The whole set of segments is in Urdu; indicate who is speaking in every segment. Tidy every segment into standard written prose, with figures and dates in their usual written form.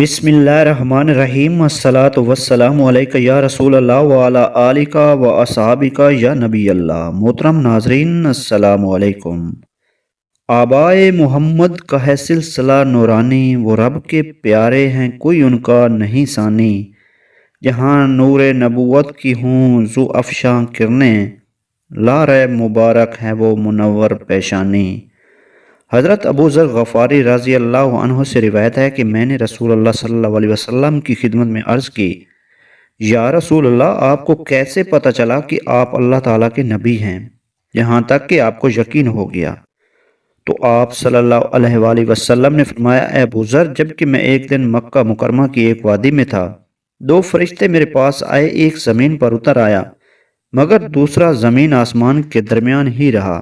Speaker 1: بسم اللہ الرحمن الرحیم الصلاۃ والسلام علیکہ یا رسول اللہ وعلی آلکہ و اصحابکہ یا نبی اللہ۔ محترم ناظرین السلام علیکم۔ آبائے محمد کا ہے سلسلہ نورانی، وہ رب کے پیارے ہیں کوئی ان کا نہیں ثانی۔ جہاں نور نبوت کی ہوں ذو افشاں کرنیں، لا ریب مبارک ہے وہ منور پیشانی۔ حضرت ابو ذر غفاری رضی اللہ عنہ سے روایت ہے کہ میں نے رسول اللہ صلی اللہ علیہ وسلم کی خدمت میں عرض کی، یا رسول اللہ آپ کو کیسے پتہ چلا کہ آپ اللہ تعالیٰ کے نبی ہیں، یہاں تک کہ آپ کو یقین ہو گیا؟ تو آپ صلی اللہ علیہ وآلہ وسلم نے فرمایا، اے ابو ذر، جب کہ میں ایک دن مکہ مکرمہ کی ایک وادی میں تھا، دو فرشتے میرے پاس آئے، ایک زمین پر اتر آیا مگر دوسرا زمین آسمان کے درمیان ہی رہا۔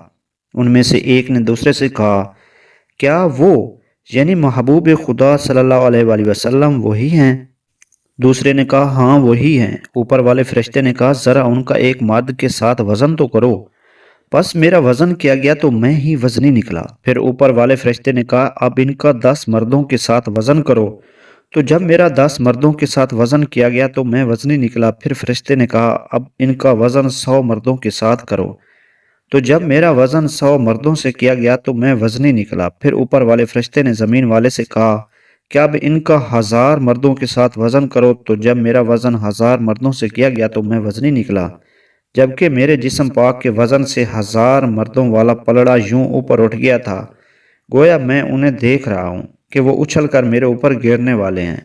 Speaker 1: ان میں سے ایک نے دوسرے سے کہا، کیا وہ یعنی محبوب خدا صلی اللہ علیہ وآلہ وسلم وہی ہیں؟ دوسرے نے کہا، ہاں وہی ہیں۔ اوپر والے فرشتے نے کہا، ذرا ان کا ایک مرد کے ساتھ وزن تو کرو۔ پس میرا وزن کیا گیا تو میں ہی وزنی نکلا۔ پھر اوپر والے فرشتے نے کہا، اب ان کا 10 مردوں کے ساتھ وزن کرو۔ تو جب میرا 10 مردوں کے ساتھ وزن کیا گیا تو میں وزنی نکلا۔ پھر فرشتے نے کہا، اب ان کا وزن 100 مردوں کے ساتھ کرو۔ تو جب میرا وزن 100 مردوں سے کیا گیا تو میں وزنی نکلا۔ پھر اوپر والے فرشتے نے زمین والے سے کہا کہ اب ان کا 1000 مردوں کے ساتھ وزن کرو۔ تو جب میرا وزن 1000 مردوں سے کیا گیا تو میں وزنی نکلا، جبکہ میرے جسم پاک کے وزن سے 1000 مردوں والا پلڑا یوں اوپر اٹھ گیا تھا، گویا میں انہیں دیکھ رہا ہوں کہ وہ اچھل کر میرے اوپر گرنے والے ہیں۔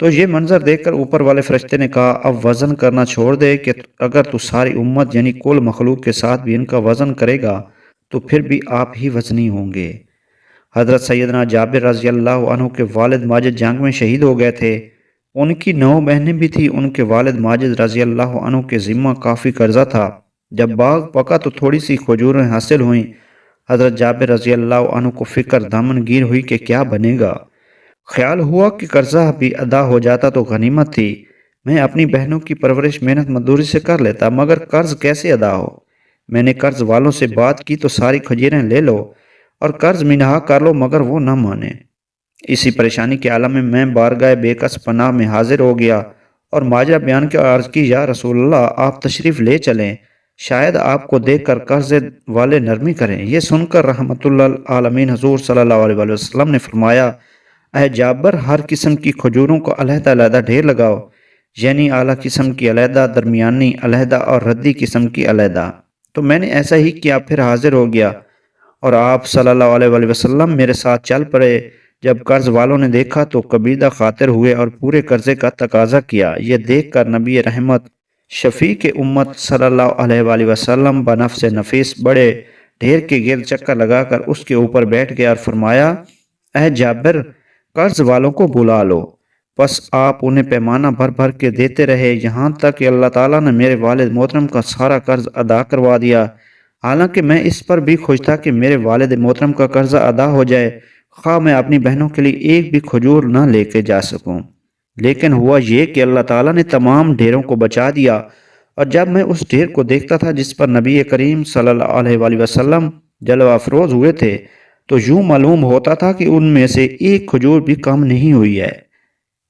Speaker 1: تو یہ منظر دیکھ کر اوپر والے فرشتے نے کہا، اب وزن کرنا چھوڑ دے، کہ اگر تو ساری امت یعنی کل مخلوق کے ساتھ بھی ان کا وزن کرے گا تو پھر بھی آپ ہی وزنی ہوں گے۔ حضرت سیدنا جابر رضی اللہ عنہ کے والد ماجد جنگ میں شہید ہو گئے تھے۔ ان کی 9 بہنیں بھی تھیں۔ ان کے والد ماجد رضی اللہ عنہ کے ذمہ کافی قرضہ تھا۔ جب باغ پکا تو تھوڑی سی کھجوریں حاصل ہوئیں۔ حضرت جابر رضی اللہ عنہ کو فکر دامن گیر ہوئی کہ کیا بنے گا۔ خیال ہوا کہ قرضہ بھی ادا ہو جاتا تو غنیمت تھی، میں اپنی بہنوں کی پرورش محنت مزدوری سے کر لیتا، مگر قرض کیسے ادا ہو؟ میں نے قرض والوں سے بات کی تو ساری کھجوریں لے لو اور قرض منہا کر لو، مگر وہ نہ مانے۔ اسی پریشانی کے عالم میں بارگاہ بے کس پناہ میں حاضر ہو گیا اور ماجرا بیان کیا، عرض کی، یا رسول اللہ آپ تشریف لے چلیں، شاید آپ کو دیکھ کر قرض والے نرمی کریں۔ یہ سن کر رحمت اللہ عالمین حضور صلی اللہ علیہ وآلہ وسلم نے فرمایا، اے جابر، ہر قسم کی کھجوروں کو علیحدہ علیحدہ ڈھیر لگاؤ، یعنی اعلیٰ قسم کی علیحدہ، درمیانی علیحدہ اور ردی قسم کی علیحدہ۔ تو میں نے ایسا ہی کیا، پھر حاضر ہو گیا اور آپ صلی اللہ علیہ وآلہ وسلم میرے ساتھ چل پڑے۔ جب قرض والوں نے دیکھا تو کبیدہ خاطر ہوئے اور پورے قرضے کا تقاضا کیا۔ یہ دیکھ کر نبی رحمت شفیع امت صلی اللہ علیہ وآلہ وسلم بنفس نفیس بڑے ڈھیر کے گرد چکر لگا کر اس کے اوپر بیٹھ گیا اور فرمایا، اے جابر، قرض والوں کو بلا لو۔ پس آپ انہیں پیمانہ بھر بھر کے دیتے رہے، یہاں تک کہ اللہ تعالیٰ نے میرے والد محترم کا سارا قرض ادا کروا دیا۔ حالانکہ میں اس پر بھی خوش تھا کہ میرے والد محترم کا قرضہ ادا ہو جائے، خواہ میں اپنی بہنوں کے لیے ایک بھی کھجور نہ لے کے جا سکوں۔ لیکن ہوا یہ کہ اللہ تعالیٰ نے تمام ڈھیروں کو بچا دیا، اور جب میں اس ڈھیر کو دیکھتا تھا جس پر نبی کریم صلی اللہ علیہ وآلہ وسلم جلوہ افروز ہوئے تھے، تو یوں معلوم ہوتا تھا کہ ان میں سے ایک کھجور بھی کم نہیں ہوئی ہے۔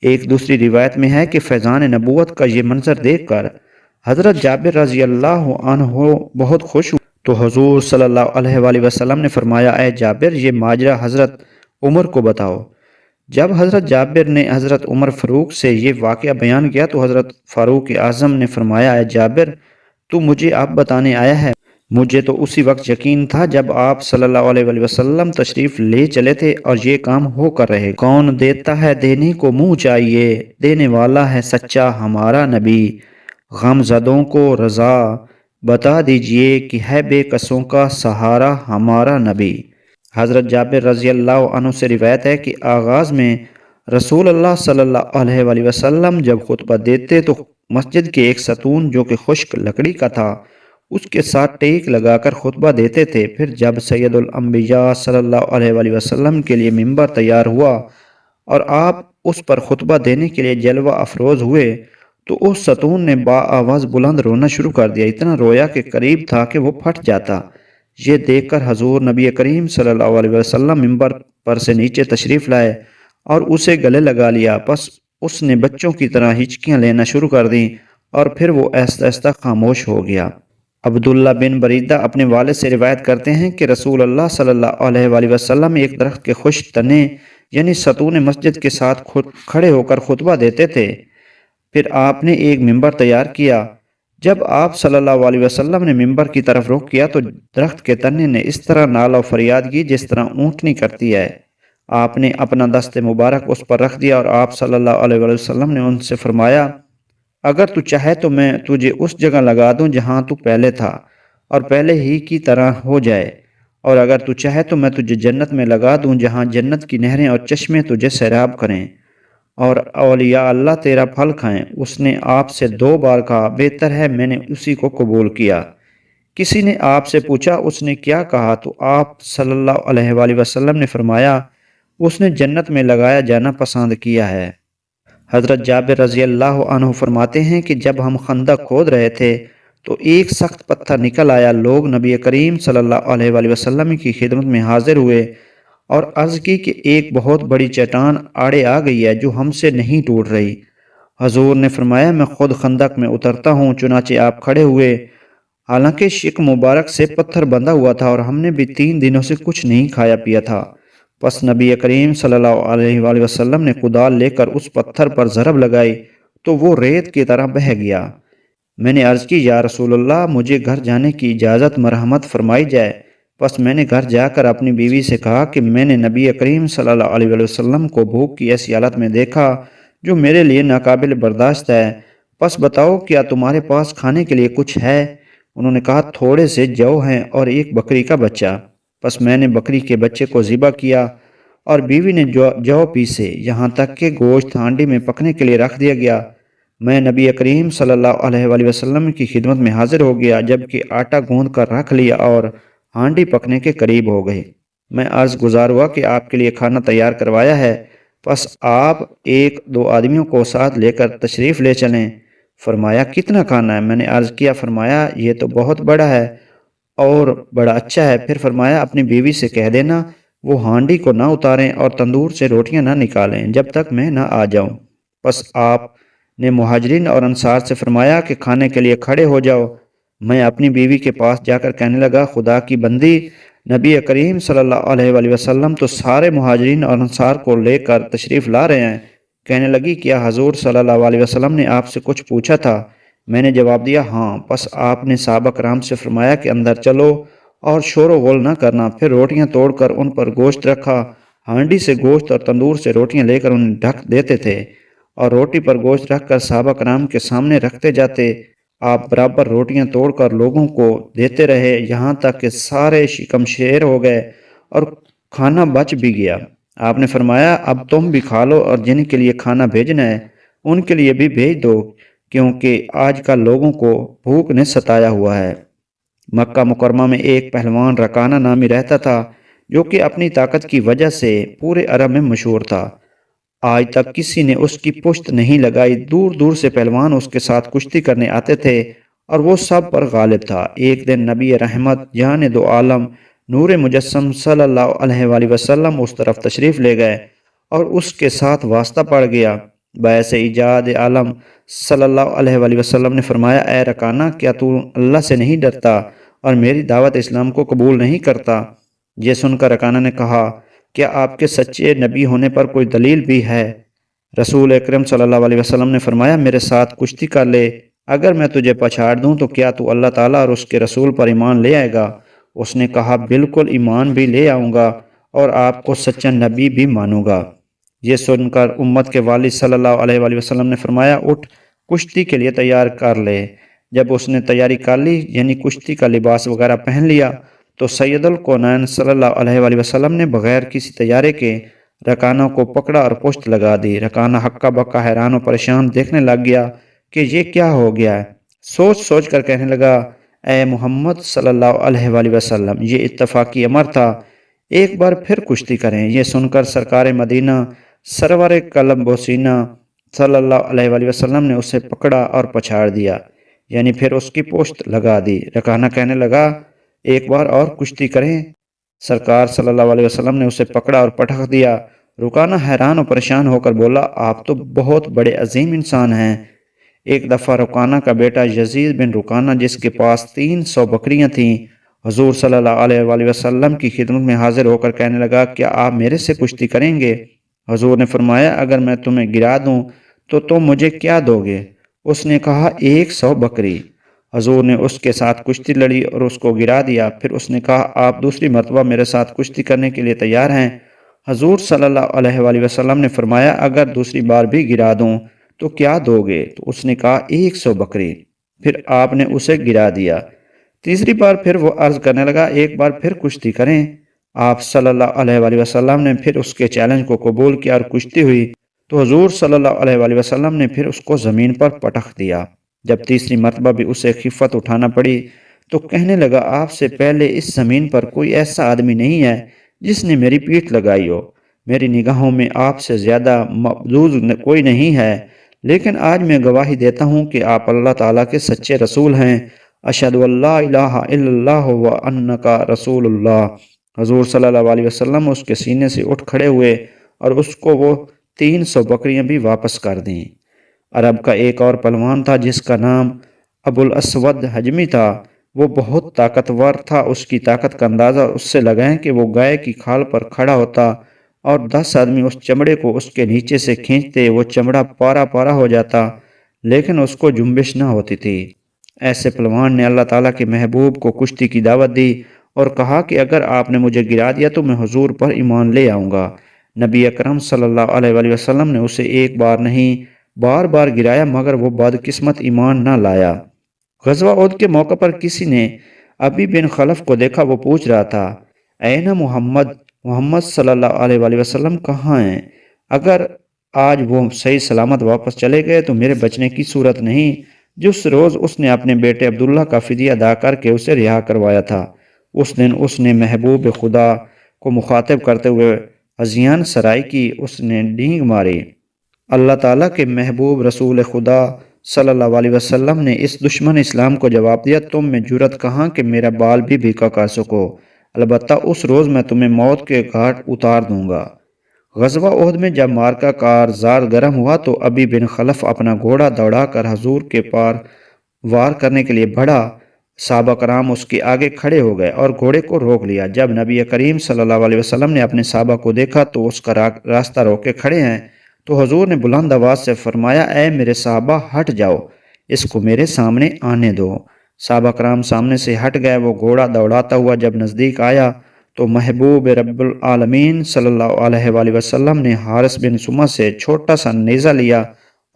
Speaker 1: ایک دوسری روایت میں ہے کہ فیضان نبوت کا یہ منظر دیکھ کر حضرت جابر رضی اللہ عنہ بہت خوش ہوئے۔ تو حضور صلی اللہ علیہ وآلہ وسلم نے فرمایا، اے جابر، یہ ماجرا حضرت عمر کو بتاؤ۔ جب حضرت جابر نے حضرت عمر فاروق سے یہ واقعہ بیان کیا تو حضرت فاروق اعظم نے فرمایا، اے جابر، تو مجھے اب بتانے آیا ہے؟ مجھے تو اسی وقت یقین تھا جب آپ صلی اللہ علیہ وآلہ وسلم تشریف لے چلے تھے اور یہ کام ہو کر رہے۔ کون دیتا ہے دینے کو منہ چاہیے، دینے والا ہے سچا ہمارا نبی، غم زدوں کو رضا بتا دیجئے کہ ہے بے کسوں کا سہارا ہمارا نبی۔ حضرت جابر رضی اللہ عنہ سے روایت ہے کہ آغاز میں رسول اللہ صلی اللہ علیہ وآلہ وسلم جب خطبہ دیتے تو مسجد کے ایک ستون جو کہ خشک لکڑی کا تھا اس کے ساتھ ٹیک لگا کر خطبہ دیتے تھے۔ پھر جب سید الانبیاء صلی اللہ علیہ وآلہ وسلم کے لیے ممبر تیار ہوا اور آپ اس پر خطبہ دینے کے لیے جلوہ افروز ہوئے تو اس ستون نے آواز بلند رونا شروع کر دیا، اتنا رویا کہ قریب تھا کہ وہ پھٹ جاتا۔ یہ دیکھ کر حضور نبی کریم صلی اللہ علیہ وسلم ممبر پر سے نیچے تشریف لائے اور اسے گلے لگا لیا، پس اس نے بچوں کی طرح ہچکیاں لینا شروع کر دیں اور پھر وہ آہستہ آہستہ خاموش ہو گیا۔ عبداللہ بن بریدہ اپنے والد سے روایت کرتے ہیں کہ رسول اللہ صلی اللہ علیہ وآلہ وسلم ایک درخت کے خشک تنے یعنی ستون مسجد کے ساتھ کھڑے ہو کر خطبہ دیتے تھے۔ پھر آپ نے ایک ممبر تیار کیا۔ جب آپ صلی اللہ علیہ وسلم نے ممبر کی طرف رخ کیا تو درخت کے تنے نے اس طرح نالہ و فریاد کی جس طرح اونٹنی کرتی ہے۔ آپ نے اپنا دست مبارک اس پر رکھ دیا اور آپ صلی اللہ علیہ وسلم نے ان سے فرمایا، اگر تو چاہے تو میں تجھے اس جگہ لگا دوں جہاں تو پہلے تھا اور پہلے ہی کی طرح ہو جائے، اور اگر تو چاہے تو میں تجھے جنت میں لگا دوں جہاں جنت کی نہریں اور چشمے تجھے سیراب کریں اور اولیاء اللہ تیرا پھل کھائیں۔ اس نے آپ سے 2 بار کہا، بہتر ہے میں نے اسی کو قبول کیا۔ کسی نے آپ سے پوچھا اس نے کیا کہا تو آپ صلی اللہ علیہ وآلہ وسلم نے فرمایا، اس نے جنت میں لگایا جانا پسند کیا ہے۔ حضرت جابر رضی اللہ عنہ فرماتے ہیں کہ جب ہم خندق کھود رہے تھے تو ایک سخت پتھر نکل آیا۔ لوگ نبی کریم صلی اللہ علیہ وآلہ وسلم کی خدمت میں حاضر ہوئے اور عرض کی کہ ایک بہت بڑی چٹان آڑے آ گئی ہے جو ہم سے نہیں ٹوٹ رہی۔ حضور نے فرمایا، میں خود خندق میں اترتا ہوں۔ چنانچہ آپ کھڑے ہوئے، حالانکہ شق مبارک سے پتھر بندھا ہوا تھا اور ہم نے بھی 3 دنوں سے کچھ نہیں کھایا پیا تھا۔ پس نبی کریم صلی اللہ علیہ وآلہ وسلم نے کدال لے کر اس پتھر پر ضرب لگائی تو وہ ریت کی طرح بہہ گیا۔ میں نے عرض کی، یا رسول اللہ، مجھے گھر جانے کی اجازت مرحمت فرمائی جائے۔ پس میں نے گھر جا کر اپنی بیوی سے کہا کہ میں نے نبی کریم صلی اللہ علیہ وآلہ وسلم کو بھوک کی ایسی حالت میں دیکھا جو میرے لیے ناقابل برداشت ہے۔ پس بتاؤ کیا تمہارے پاس کھانے کے لیے کچھ ہے؟ انہوں نے کہا، تھوڑے سے جو ہیں اور ایک بکری کا بچہ۔ پس میں نے بکری کے بچے کو ذبح کیا اور بیوی نے جو پیسے یہاں تک کہ گوشت ہانڈی میں پکنے کے لیے رکھ دیا گیا۔ میں نبی کریم صلی اللہ علیہ وآلہ وسلم کی خدمت میں حاضر ہو گیا جبکہ آٹا گوندھ کر رکھ لیا اور ہانڈی پکنے کے قریب ہو گئی۔ میں عرض گزار ہوا کہ آپ کے لیے کھانا تیار کروایا ہے، پس آپ 1-2 آدمیوں کو ساتھ لے کر تشریف لے چلیں۔ فرمایا، کتنا کھانا ہے؟ میں نے عرض کیا، فرمایا یہ تو بہت بڑا ہے اور بڑا اچھا ہے۔ پھر فرمایا، اپنی بیوی سے کہہ دینا وہ ہانڈی کو نہ اتاریں اور تندور سے روٹیاں نہ نکالیں جب تک میں نہ آ جاؤں۔ پس آپ نے مہاجرین اور انصار سے فرمایا کہ کھانے کے لیے کھڑے ہو جاؤ۔ میں اپنی بیوی کے پاس جا کر کہنے لگا، خدا کی بندی، نبی کریم صلی اللہ علیہ وآلہ وسلم تو سارے مہاجرین اور انصار کو لے کر تشریف لا رہے ہیں۔ کہنے لگی، کیا حضور صلی اللہ علیہ وسلم نے آپ سے کچھ پوچھا تھا؟ میں نے جواب دیا، ہاں۔ پس آپ نے صحابہ کرام سے فرمایا کہ اندر چلو اور شور و غل نہ کرنا۔ پھر روٹیاں توڑ کر ان پر گوشت رکھا۔ ہانڈی سے گوشت اور تندور سے روٹیاں لے کر انہیں ڈھک دیتے تھے اور روٹی پر گوشت رکھ کر صحابہ کرام کے سامنے رکھتے جاتے۔ آپ برابر روٹیاں توڑ کر لوگوں کو دیتے رہے یہاں تک کہ سارے شکم شیر ہو گئے اور کھانا بچ بھی گیا۔ آپ نے فرمایا، اب تم بھی کھا لو اور جن کے لیے کھانا بھیجنا ہے ان کے لیے بھی بھیج دو، کیونکہ آج کل لوگوں کو بھوک نے ستایا ہوا ہے۔ مکہ مکرمہ میں ایک پہلوان رکانہ نامی رہتا تھا جو کہ اپنی طاقت کی وجہ سے پورے عرب میں مشہور تھا۔ آج تک کسی نے اس کی پشت نہیں لگائی۔ دور دور سے پہلوان اس کے ساتھ کشتی کرنے آتے تھے اور وہ سب پر غالب تھا۔ ایک دن نبی رحمت جان دو عالم نور مجسم صلی اللہ علیہ وآلہ وسلم اس طرف تشریف لے گئے اور اس کے ساتھ واسطہ پڑ گیا۔ باعث ایجاد عالم صلی اللہ علیہ وآلہ وسلم نے فرمایا، اے رکانہ، کیا تو اللہ سے نہیں ڈرتا اور میری دعوت اسلام کو قبول نہیں کرتا؟ یہ سن کر رکانہ نے کہا، کیا آپ کے سچے نبی ہونے پر کوئی دلیل بھی ہے؟ رسول اکرم صلی اللہ علیہ وسلم نے فرمایا، میرے ساتھ کشتی کر لے، اگر میں تجھے پچھاڑ دوں تو کیا تو اللہ تعالیٰ اور اس کے رسول پر ایمان لے آئے گا؟ اس نے کہا، بالکل ایمان بھی لے آؤں گا اور آپ کو سچا نبی بھی مانوں گا۔ یہ سن کر امت کے والد صلی اللہ علیہ وآلہ وسلم نے فرمایا، اٹھ کشتی کے لیے تیار کر لے۔ جب اس نے تیاری کر لی یعنی کشتی کا لباس وغیرہ پہن لیا تو سید الکونین صلی اللہ علیہ وآلہ وسلم نے بغیر کسی تیارے کے رکانہ کو پکڑا اور پشت لگا دی۔ رکانہ ہکا بکا حیران و پریشان دیکھنے لگ گیا کہ یہ کیا ہو گیا ہے۔ سوچ سوچ کر کہنے لگا، اے محمد صلی اللہ علیہ وآلہ وسلم، یہ اتفاقی امر تھا، ایک بار پھر کشتی کریں۔ یہ سن کر سرکار مدینہ سرور قلب و سینہ صلی اللہ علیہ وآلہ وسلم نے اسے پکڑا اور پچھاڑ دیا، یعنی پھر اس کی پشت لگا دی۔ رکانہ کہنے لگا، ایک بار اور کشتی کریں۔ سرکار صلی اللہ علیہ وسلم نے اسے پکڑا اور پٹخ دیا۔ رکانہ حیران و پریشان ہو کر بولا، آپ تو بہت بڑے عظیم انسان ہیں۔ ایک دفعہ رکانہ کا بیٹا یزید بن رکانہ، جس کے پاس 300 بکریاں تھیں، حضور صلی اللہ علیہ وآلہ وسلم کی خدمت میں حاضر ہو کر کہنے لگا، کیا آپ میرے سے کشتی کریں گے؟ حضور نے فرمایا، اگر میں تمہیں گرا دوں تو تم مجھے کیا دو گے؟ اس نے کہا، 100 بکری۔ حضور نے اس کے ساتھ کشتی لڑی اور اس کو گرا دیا۔ پھر اس نے کہا، آپ دوسری مرتبہ میرے ساتھ کشتی کرنے کے لیے تیار ہیں؟ حضور صلی اللہ علیہ وآلہ وسلم نے فرمایا، اگر دوسری بار بھی گرا دوں تو کیا دو گے؟ تو اس نے کہا، 100 بکری۔ پھر آپ نے اسے گرا دیا۔ تیسری بار پھر وہ عرض کرنے لگا، ایک بار پھر کشتی کریں؟ آپ صلی اللہ علیہ وآلہ وسلم نے پھر اس کے چیلنج کو قبول کیا اور کشتی ہوئی تو حضور صلی اللہ علیہ وآلہ وسلم نے پھر اس کو زمین پر پٹخ دیا۔ جب تیسری مرتبہ بھی اسے خفت اٹھانا پڑی تو کہنے لگا، آپ سے پہلے اس زمین پر کوئی ایسا آدمی نہیں ہے جس نے میری پیٹھ لگائی ہو۔ میری نگاہوں میں آپ سے زیادہ مقبول کوئی نہیں ہے، لیکن آج میں گواہی دیتا ہوں کہ آپ اللہ تعالیٰ کے سچے رسول ہیں۔ اشہد ان لا الہ الا اللہ و انک رسول اللہ۔ حضور صلی اللہ علیہ وسلم اس کے سینے سے اٹھ کھڑے ہوئے اور اس کو وہ 300 بکریاں بھی واپس کر دیں۔ عرب کا ایک اور پہلوان تھا جس کا نام ابو الاسود حجمی تھا۔ وہ بہت طاقتور تھا۔ اس کی طاقت کا اندازہ اس سے لگائیں کہ وہ گائے کی کھال پر کھڑا ہوتا اور 10 آدمی اس چمڑے کو اس کے نیچے سے کھینچتے، وہ چمڑا پارا پارا ہو جاتا لیکن اس کو جنبش نہ ہوتی تھی۔ ایسے پہلوان نے اللہ تعالیٰ کے محبوب کو کشتی کی دعوت دی اور کہا کہ اگر آپ نے مجھے گرا دیا تو میں حضور پر ایمان لے آؤں گا۔ نبی اکرم صلی اللہ علیہ وآلہ وسلم نے اسے ایک بار نہیں بار بار گرایا، مگر وہ بدقسمت ایمان نہ لایا۔ غزوہ احد کے موقع پر کسی نے ابی بن خلف کو دیکھا۔ وہ پوچھ رہا تھا، این محمد، محمد صلی اللہ علیہ وآلہ وسلم کہاں ہیں؟ اگر آج وہ صحیح سلامت واپس چلے گئے تو میرے بچنے کی صورت نہیں۔ جس روز اس نے اپنے بیٹے عبداللہ کا فدیہ ادا کر کے اسے رہا کروایا تھا، اس دن اس نے محبوب خدا کو مخاطب کرتے ہوئے ازیان سرائی کی، اس نے ڈینگ ماری۔ اللہ تعالیٰ کے محبوب رسول خدا صلی اللہ علیہ وسلم نے اس دشمن اسلام کو جواب دیا، تم میں جرت کہاں کہ میرا بال بھی بھیکا کر سکو، البتہ اس روز میں تمہیں موت کے گھاٹ اتار دوں گا۔ غزوہ احد میں جب مارکہ کارزار گرم ہوا تو ابی بن خلف اپنا گھوڑا دوڑا کر حضور کے پار وار کرنے کے لیے بڑھا۔ صحابہ کرام اس کے آگے کھڑے ہو گئے اور گھوڑے کو روک لیا۔ جب نبی کریم صلی اللہ علیہ وسلم نے اپنے صحابہ کو دیکھا تو اس کا راستہ روک کے کھڑے ہیں تو حضور نے بلند آواز سے فرمایا، اے میرے صحابہ، ہٹ جاؤ، اس کو میرے سامنے آنے دو۔ صحابہ کرام سامنے سے ہٹ گئے۔ وہ گھوڑا دوڑاتا ہوا جب نزدیک آیا تو محبوب رب العالمین صلی اللہ علیہ وآلہ وسلم نے حارث بن سمہ سے چھوٹا سا نیزہ لیا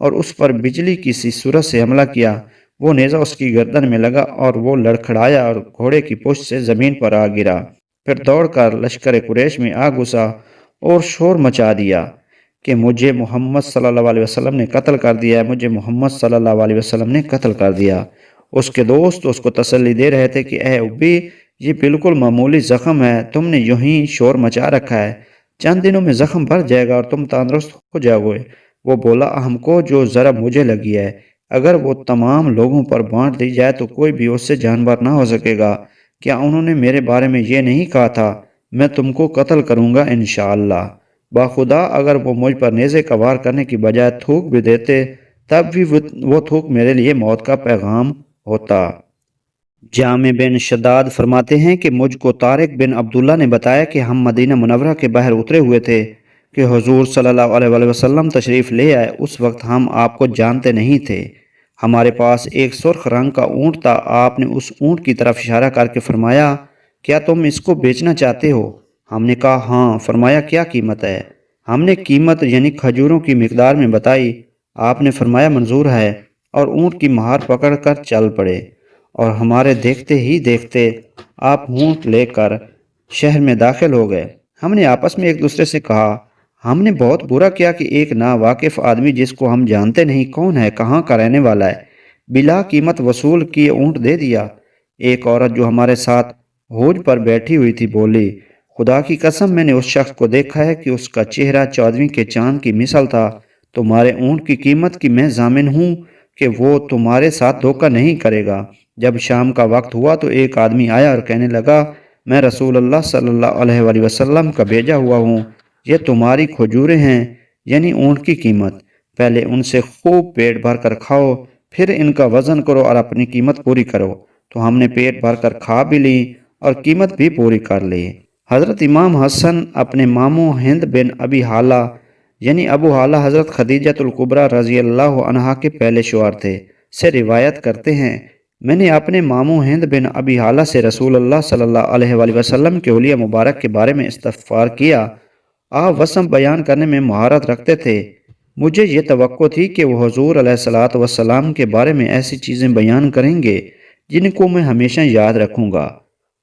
Speaker 1: اور اس پر بجلی کی سی صورت سے حملہ کیا۔ وہ نیزہ اس کی گردن میں لگا اور وہ لڑکھڑایا اور گھوڑے کی پشت سے زمین پر آ گرا۔ پھر دوڑ کر لشکر قریش میں آ گھسا اور شور مچا دیا کہ مجھے محمد صلی اللہ علیہ وسلم نے قتل کر دیا ہے، مجھے محمد صلی اللہ علیہ وسلم نے قتل کر دیا۔ اس کے دوست اس کو تسلی دے رہے تھے کہ اے ابی، یہ بالکل معمولی زخم ہے، تم نے یوں ہی شور مچا رکھا ہے، چند دنوں میں زخم بھر جائے گا اور تم تندرست ہو جاؤ گے۔ وہ بولا، ہم کو جو ضرب مجھے لگی ہے اگر وہ تمام لوگوں پر بانٹ دی جائے تو کوئی بھی اس سے جانبر نہ ہو سکے گا۔ کیا انہوں نے میرے بارے میں یہ نہیں کہا تھا، میں تم کو قتل کروں گا انشاءاللہ؟ باخدا اگر وہ مجھ پر نیزے کا وار کرنے کی بجائے تھوک بھی دیتے تب بھی وہ تھوک میرے لیے موت کا پیغام ہوتا۔ جامع بن شداد فرماتے ہیں کہ مجھ کو طارق بن عبداللہ نے بتایا کہ ہم مدینہ منورہ کے باہر اترے ہوئے تھے کہ حضور صلی اللہ علیہ وسلم تشریف لے آئے۔ اس وقت ہم آپ کو جانتے نہیں تھے۔ ہمارے پاس ایک سرخ رنگ کا اونٹ تھا۔ آپ نے اس اونٹ کی طرف اشارہ کر کے فرمایا، کیا تم اس کو بیچنا چاہتے ہو؟ ہم نے کہا ہاں۔ فرمایا، کیا قیمت ہے؟ ہم نے قیمت یعنی کھجوروں کی مقدار میں بتائی۔ آپ نے فرمایا منظور ہے، اور اونٹ کی مہار پکڑ کر چل پڑے، اور ہمارے دیکھتے ہی دیکھتے آپ اونٹ لے کر شہر میں داخل ہو گئے۔ ہم نے آپس میں ایک دوسرے سے کہا، ہم نے بہت برا کیا کہ ایک ناواقف آدمی جس کو ہم جانتے نہیں کون ہے، کہاں کا رہنے والا ہے، بلا قیمت وصول کیے اونٹ دے دیا۔ ایک عورت جو ہمارے ساتھ حوض پر بیٹھی ہوئی تھی بولی، خدا کی قسم میں نے اس شخص کو دیکھا ہے کہ اس کا چہرہ 14ویں کے چاند کی مثل تھا۔ تمہارے اونٹ کی قیمت کی میں ضامن ہوں کہ وہ تمہارے ساتھ دھوکہ نہیں کرے گا۔ جب شام کا وقت ہوا تو ایک آدمی آیا اور کہنے لگا، میں رسول اللہ صلی اللہ علیہ وآلہ وسلم کا بھیجا ہوا ہوں، یہ تمہاری کھجوریں ہیں، یعنی اونٹ کی قیمت، پہلے ان سے خوب پیٹ بھر کر کھاؤ، پھر ان کا وزن کرو اور اپنی قیمت پوری کرو۔ تو ہم نے پیٹ بھر کر کھا بھی لی اور قیمت بھی پوری کر لی۔ حضرت امام حسن اپنے ماموں ہند بن ابی حالہ یعنی ابو حالہ حضرت خدیجۃ الکبریٰ رضی اللہ عنہا کے پہلے شوہر تھے، سے روایت کرتے ہیں، میں نے اپنے ماموں ہند بن ابی حالہ سے رسول اللہ صلی اللہ علیہ وآلہ وسلم کے حلیہ مبارک کے بارے میں استفسار کیا۔ آپ وسم بیان کرنے میں مہارت رکھتے تھے، مجھے یہ توقع تھی کہ وہ حضور علیہ الصلوۃ والسلام کے بارے میں ایسی چیزیں بیان کریں گے جن کو میں ہمیشہ یاد رکھوں گا۔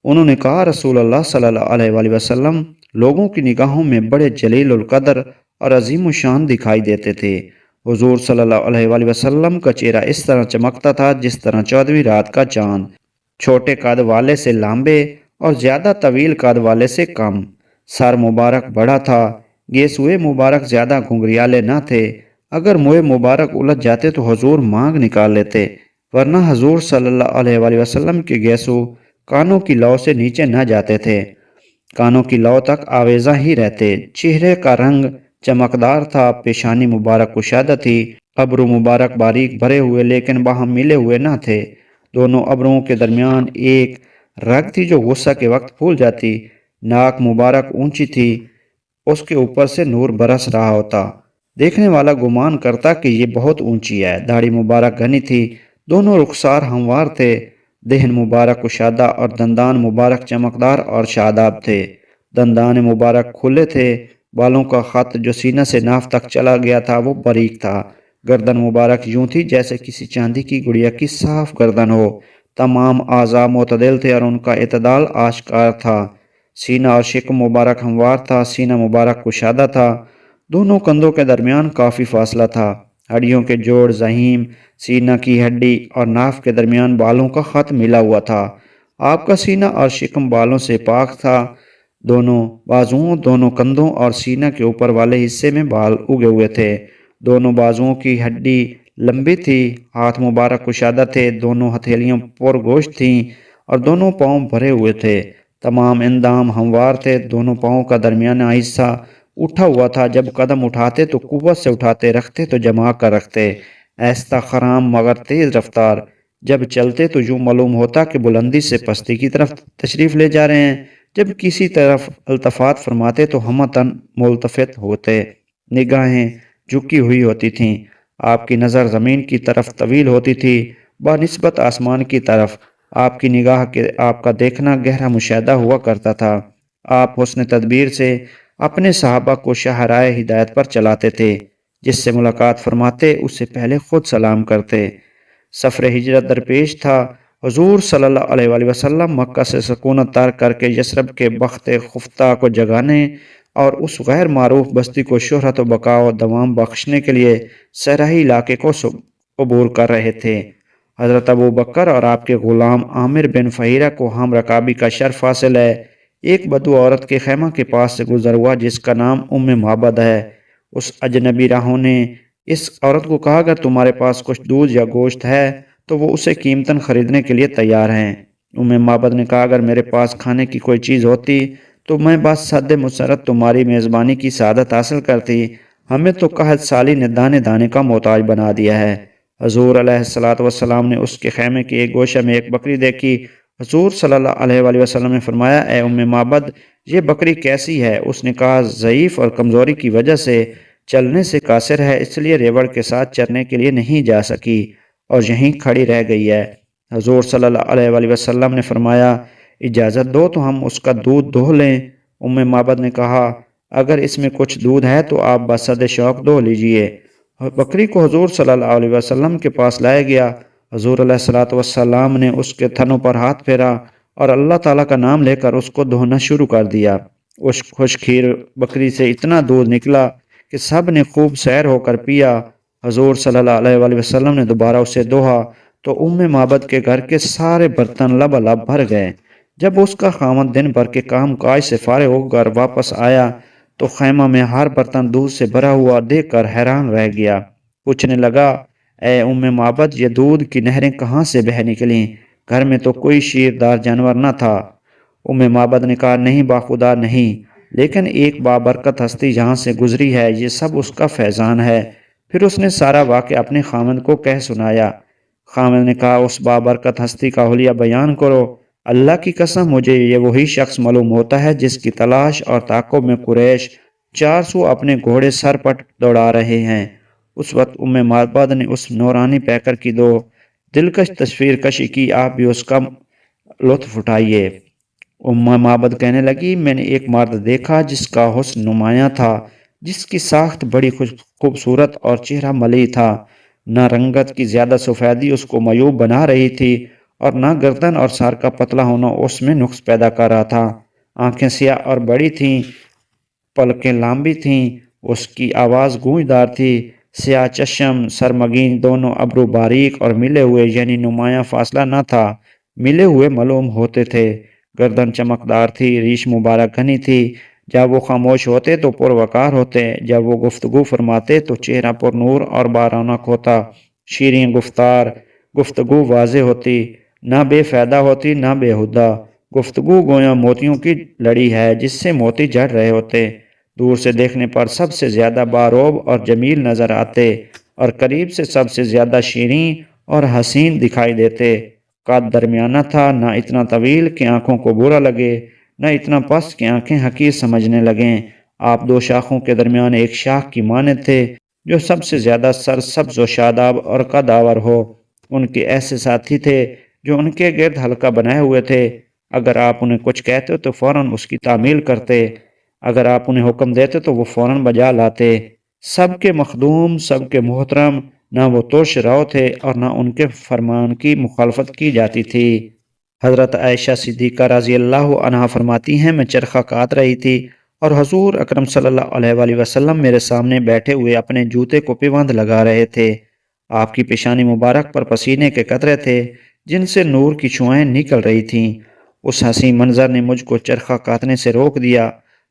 Speaker 1: انہوں نے کہا، رسول اللہ صلی اللہ علیہ وآلہ وسلم لوگوں کی نگاہوں میں بڑے جلیل القدر اور عظیم الشان دکھائی دیتے تھے۔ حضور صلی اللہ علیہ وآلہ وسلم کا چہرہ اس طرح چمکتا تھا جس طرح 14ویں رات کا چاند، چھوٹے قد والے سے لمبے اور زیادہ طویل قد والے سے کم۔ سر مبارک بڑا تھا، گیسوئے مبارک زیادہ گھنگریالے نہ تھے، اگر منہ مبارک الجھ جاتے تو حضور مانگ نکال لیتے، ورنہ حضور صلی اللہ علیہ وآلہ وسلم کے گیسو کانوں کی لو سے نیچے نہ جاتے تھے، کانوں کی لو تک آویزاں ہی رہتے۔ چہرے کا رنگ چمکدار تھا، پیشانی مبارک کشادہ تھی، ابرو مبارک باریک بھرے ہوئے لیکن باہم ملے ہوئے نہ تھے، دونوں ابروؤں کے درمیان ایک رگ تھی جو غصہ کے وقت پھول جاتی، ناک مبارک اونچی تھی، اس کے اوپر سے نور برس رہا ہوتا، دیکھنے والا گمان کرتا کہ یہ بہت اونچی ہے۔ داڑھی مبارک گھنی تھی، دونوں رخسار ہموار تھے، دہن مبارک کشادہ اور دندان مبارک چمکدار اور شاداب تھے، دندان مبارک کھلے تھے، بالوں کا خط جو سینہ سے ناف تک چلا گیا تھا وہ باریک تھا، گردن مبارک یوں تھی جیسے کسی چاندی کی گڑیا کی صاف گردن ہو، تمام اعضاء معتدل تھے اور ان کا اعتدال آشکار تھا، سینہ اور شکم مبارک ہموار تھا، سینہ مبارک کشادہ تھا، دونوں کندھوں کے درمیان کافی فاصلہ تھا، ہڈیوں کے جوڑ ضخیم، سینہ کی ہڈی اور ناف کے درمیان بالوں کا خط ملا ہوا تھا، آپ کا سینہ اور شکم بالوں سے پاک تھا، دونوں بازوؤں، دونوں کندھوں اور سینہ کے اوپر والے حصے میں بال اگے ہوئے تھے، دونوں بازوؤں کی ہڈی لمبی تھی، ہاتھ مبارک کشادہ تھے، دونوں ہتھیلیاں پر گوشت تھیں اور دونوں پاؤں بھرے ہوئے تھے، تمام اندام ہموار تھے، دونوں پاؤں کا درمیانہ حصہ اٹھا ہوا تھا، جب قدم اٹھاتے تو قوت سے اٹھاتے، رکھتے تو جما کر رکھتے، ایستا خرام مگر تیز رفتار، جب چلتے تو یوں معلوم ہوتا کہ بلندی سے پستی کی طرف تشریف لے جا رہے ہیں، جب کسی طرف التفات فرماتے تو ہمتاً ملتفت ہوتے، نگاہیں جھکی ہوئی ہوتی تھیں، آپ کی نظر زمین کی طرف طویل ہوتی تھی بنسبت آسمان کی طرف، آپ کی نگاہ کے آپ کا دیکھنا گہرا مشاہدہ ہوا کرتا تھا، آپ حسن تدبیر سے اپنے صحابہ کو شاہراہ ہدایت پر چلاتے تھے، جس سے ملاقات فرماتے اس سے پہلے خود سلام کرتے۔ سفر ہجرت درپیش تھا، حضور صلی اللہ علیہ وآلہ وسلم مکہ سے سکونت ترک کر کے یثرب کے بخت خفتہ کو جگانے اور اس غیر معروف بستی کو شہرت و بقا و دوام بخشنے کے لیے صحرائی علاقے کو عبور کر رہے تھے۔ حضرت ابو بکر اور آپ کے غلام عامر بن فہیرہ کو ہم رکابی کا شرف حاصل ہے، ایک بدو عورت کے خیمہ کے پاس سے گزر ہوا جس کا نام معبد ہے، اس اجنبی راہوں نے اس عورت کو کہا، اگر تمہارے پاس کچھ دودھ یا گوشت ہے تو وہ اسے قیمتاً خریدنے کے لیے تیار ہیں۔ معبد نے کہا، اگر میرے پاس کھانے کی کوئی چیز ہوتی تو میں بس حد مسرت تمہاری میزبانی کی سعادت حاصل کرتی، ہمیں تو قحط سالی نے دانے دانے کا محتاج بنا دیا ہے۔ حضور علیہ الصلوۃ والسلام نے اس کے خیمے کے ایک گوشہ میں ایک بکری دیکھی، حضور صلی اللہ علیہ وآلہ وسلم نے فرمایا، اے معبد یہ بکری کیسی ہے؟ اس نے کہا، ضعیف اور کمزوری کی وجہ سے چلنے سے قاصر ہے، اس لیے ریوڑ کے ساتھ چرنے کے لیے نہیں جا سکی اور یہیں کھڑی رہ گئی ہے۔ حضور صلی اللہ علیہ وآلہ وسلم نے فرمایا، اجازت دو تو ہم اس کا دودھ دہو لیں۔ معبد نے کہا، اگر اس میں کچھ دودھ ہے تو آپ بصد شوق دہو لیجئے۔ بکری کو حضور صلی اللہ علیہ وسلم کے پاس لایا گیا، حضور علیہ الصلوۃ والسلام نے اس کے تھنوں پر ہاتھ پھیرا اور اللہ تعالیٰ کا نام لے کر اس کو دہنا شروع کر دیا۔ اس خوش کھیر بکری سے اتنا دودھ نکلا کہ سب نے خوب سیر ہو کر پیا۔ حضور صلی اللہ علیہ وآلہ وسلم نے دوبارہ اسے دوہا تو معبد کے گھر کے سارے برتن لبالب بھر گئے۔ جب اس کا خاوند دن بھر کے کام کاج سے فارغ ہو کر واپس آیا تو خیمہ میں ہر برتن دودھ سے بھرا ہوا دیکھ کر حیران رہ گیا، پوچھنے لگا، اے معبد یہ دودھ کی نہریں کہاں سے بہہ نکلیں؟ گھر میں تو کوئی شیردار جانور نہ تھا۔ معبد نے کہا، نہیں باخدا نہیں، لیکن ایک بابرکت ہستی جہاں سے گزری ہے، یہ سب اس کا فیضان ہے۔ پھر اس نے سارا واقعہ اپنے خاوند کو کہہ سنایا۔ خاوند نے کہا، اس بابرکت ہستی کا حلیہ بیان کرو۔ اللہ کی قسم، مجھے یہ وہی شخص معلوم ہوتا ہے جس کی تلاش اور تعاقب میں قریش 400 اپنے گھوڑے سر پر دوڑا رہے ہیں۔ اس وقت معبد نے اس نورانی پیکر کی دو دلکش تصویر کشی کی، آپ بھی اس کا لطف اٹھائیے۔ معبد کہنے لگی، میں نے ایک مرد دیکھا جس کا حسن نمایاں تھا، جس کی ساخت بڑی خوبصورت اور چہرہ ملیح تھا۔ نہ رنگت کی زیادہ سفیدی اس کو معیوب بنا رہی تھی اور نہ گردن اور سر کا پتلا ہونا اس میں نقص پیدا کر رہا تھا۔ آنکھیں سیاہ اور بڑی تھیں، پلکیں لمبی تھیں، اس کی آواز گونجدار تھی۔ سیاہ چشم، سرمگین دونوں ابرو باریک اور ملے ہوئے، یعنی نمایاں فاصلہ نہ تھا، ملے ہوئے معلوم ہوتے تھے۔ گردن چمکدار تھی، ریش مبارک گھنی تھی۔ جب وہ خاموش ہوتے تو پروقار ہوتے، جب وہ گفتگو فرماتے تو چہرہ پر نور اور بارونق ہوتا۔ شیریں گفتار، گفتگو واضح ہوتی، نہ بے فائدہ ہوتی نہ بےہودہ۔ گفتگو گویا موتیوں کی لڑی ہے جس سے موتی جڑ رہے ہوتے۔ دور سے دیکھنے پر سب سے زیادہ باروب اور جمیل نظر آتے اور قریب سے سب سے زیادہ شیریں اور حسین دکھائی دیتے۔ قد درمیانہ تھا، نہ اتنا طویل کہ آنکھوں کو برا لگے، نہ اتنا پست کہ آنکھیں حقیر سمجھنے لگیں۔ آپ دو شاخوں کے درمیان ایک شاخ کی مانند تھے جو سب سے زیادہ سرسبز و شاداب اور قدآور ہو۔ ان کے ایسے ساتھی تھے جو ان کے گرد حلقہ بنائے ہوئے تھے۔ اگر آپ انہیں کچھ کہتے تو فوراً اس کی تعمیل کرتے، اگر آپ انہیں حکم دیتے تو وہ فوراً بجا لاتے۔ سب کے مخدوم، سب کے محترم، نہ وہ ترش رو تھے اور نہ ان کے فرمان کی مخالفت کی جاتی تھی۔ حضرت عائشہ صدیقہ رضی اللہ عنہا فرماتی ہیں، میں چرخہ کاٹ رہی تھی اور حضور اکرم صلی اللہ علیہ وآلہ وسلم میرے سامنے بیٹھے ہوئے اپنے جوتے کو پیوند لگا رہے تھے۔ آپ کی پیشانی مبارک پر پسینے کے قطرے تھے جن سے نور کی شعاعیں نکل رہی تھیں۔ اس حسین منظر نے مجھ کو چرخہ کاٹنے سے روک دیا۔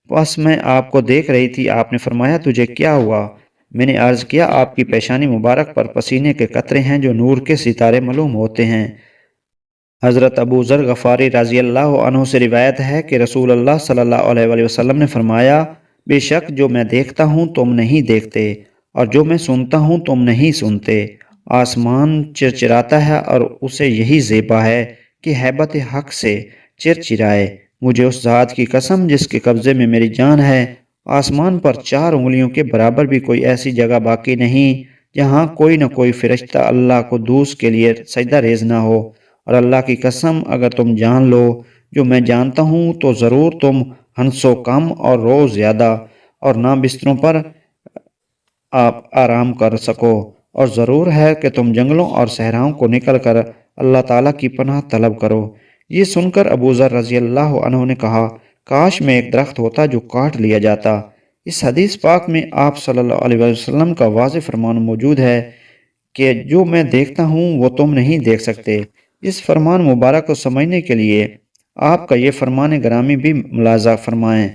Speaker 1: بس میں آپ کو دیکھ رہی تھی۔ آپ نے فرمایا، تجھے کیا ہوا؟ میں نے عرض کیا، آپ کی پیشانی مبارک پر پسینے کے قطرے ہیں جو نور کے ستارے معلوم ہوتے ہیں۔ حضرت ابو ذر غفاری رضی اللہ عنہ سے روایت ہے کہ رسول اللہ صلی اللہ علیہ وآلہ وسلم نے فرمایا، بے شک جو میں دیکھتا ہوں تم نہیں دیکھتے، اور جو میں سنتا ہوں تم نہیں سنتے۔ آسمان چرچراتا ہے اور اسے یہی زیبا ہے کہ ہیبت حق سے چرچرائے۔ مجھے اس ذات کی قسم جس کے قبضے میں میری جان ہے، آسمان پر 4 انگلیوں کے برابر بھی کوئی ایسی جگہ باقی نہیں جہاں کوئی نہ کوئی فرشتہ اللہ کو دوس کے لیے سجدہ ریز نہ ہو۔ اور اللہ کی قسم، اگر تم جان لو جو میں جانتا ہوں تو ضرور تم ہنسو کم اور رو زیادہ، اور نہ بستروں پر آپ آرام کر سکو، اور ضرور ہے کہ تم جنگلوں اور صحراؤں کو نکل کر اللہ تعالیٰ کی پناہ طلب کرو۔ یہ سن کر ابو ذر رضی اللہ عنہ نے کہا، کاش میں ایک درخت ہوتا جو کاٹ لیا جاتا۔ اس حدیث پاک میں آپ صلی اللہ علیہ وسلم کا واضح فرمان موجود ہے کہ جو میں دیکھتا ہوں وہ تم نہیں دیکھ سکتے۔ اس فرمان مبارک کو سمجھنے کے لیے آپ کا یہ فرمان گرامی بھی ملاحظہ فرمائیں۔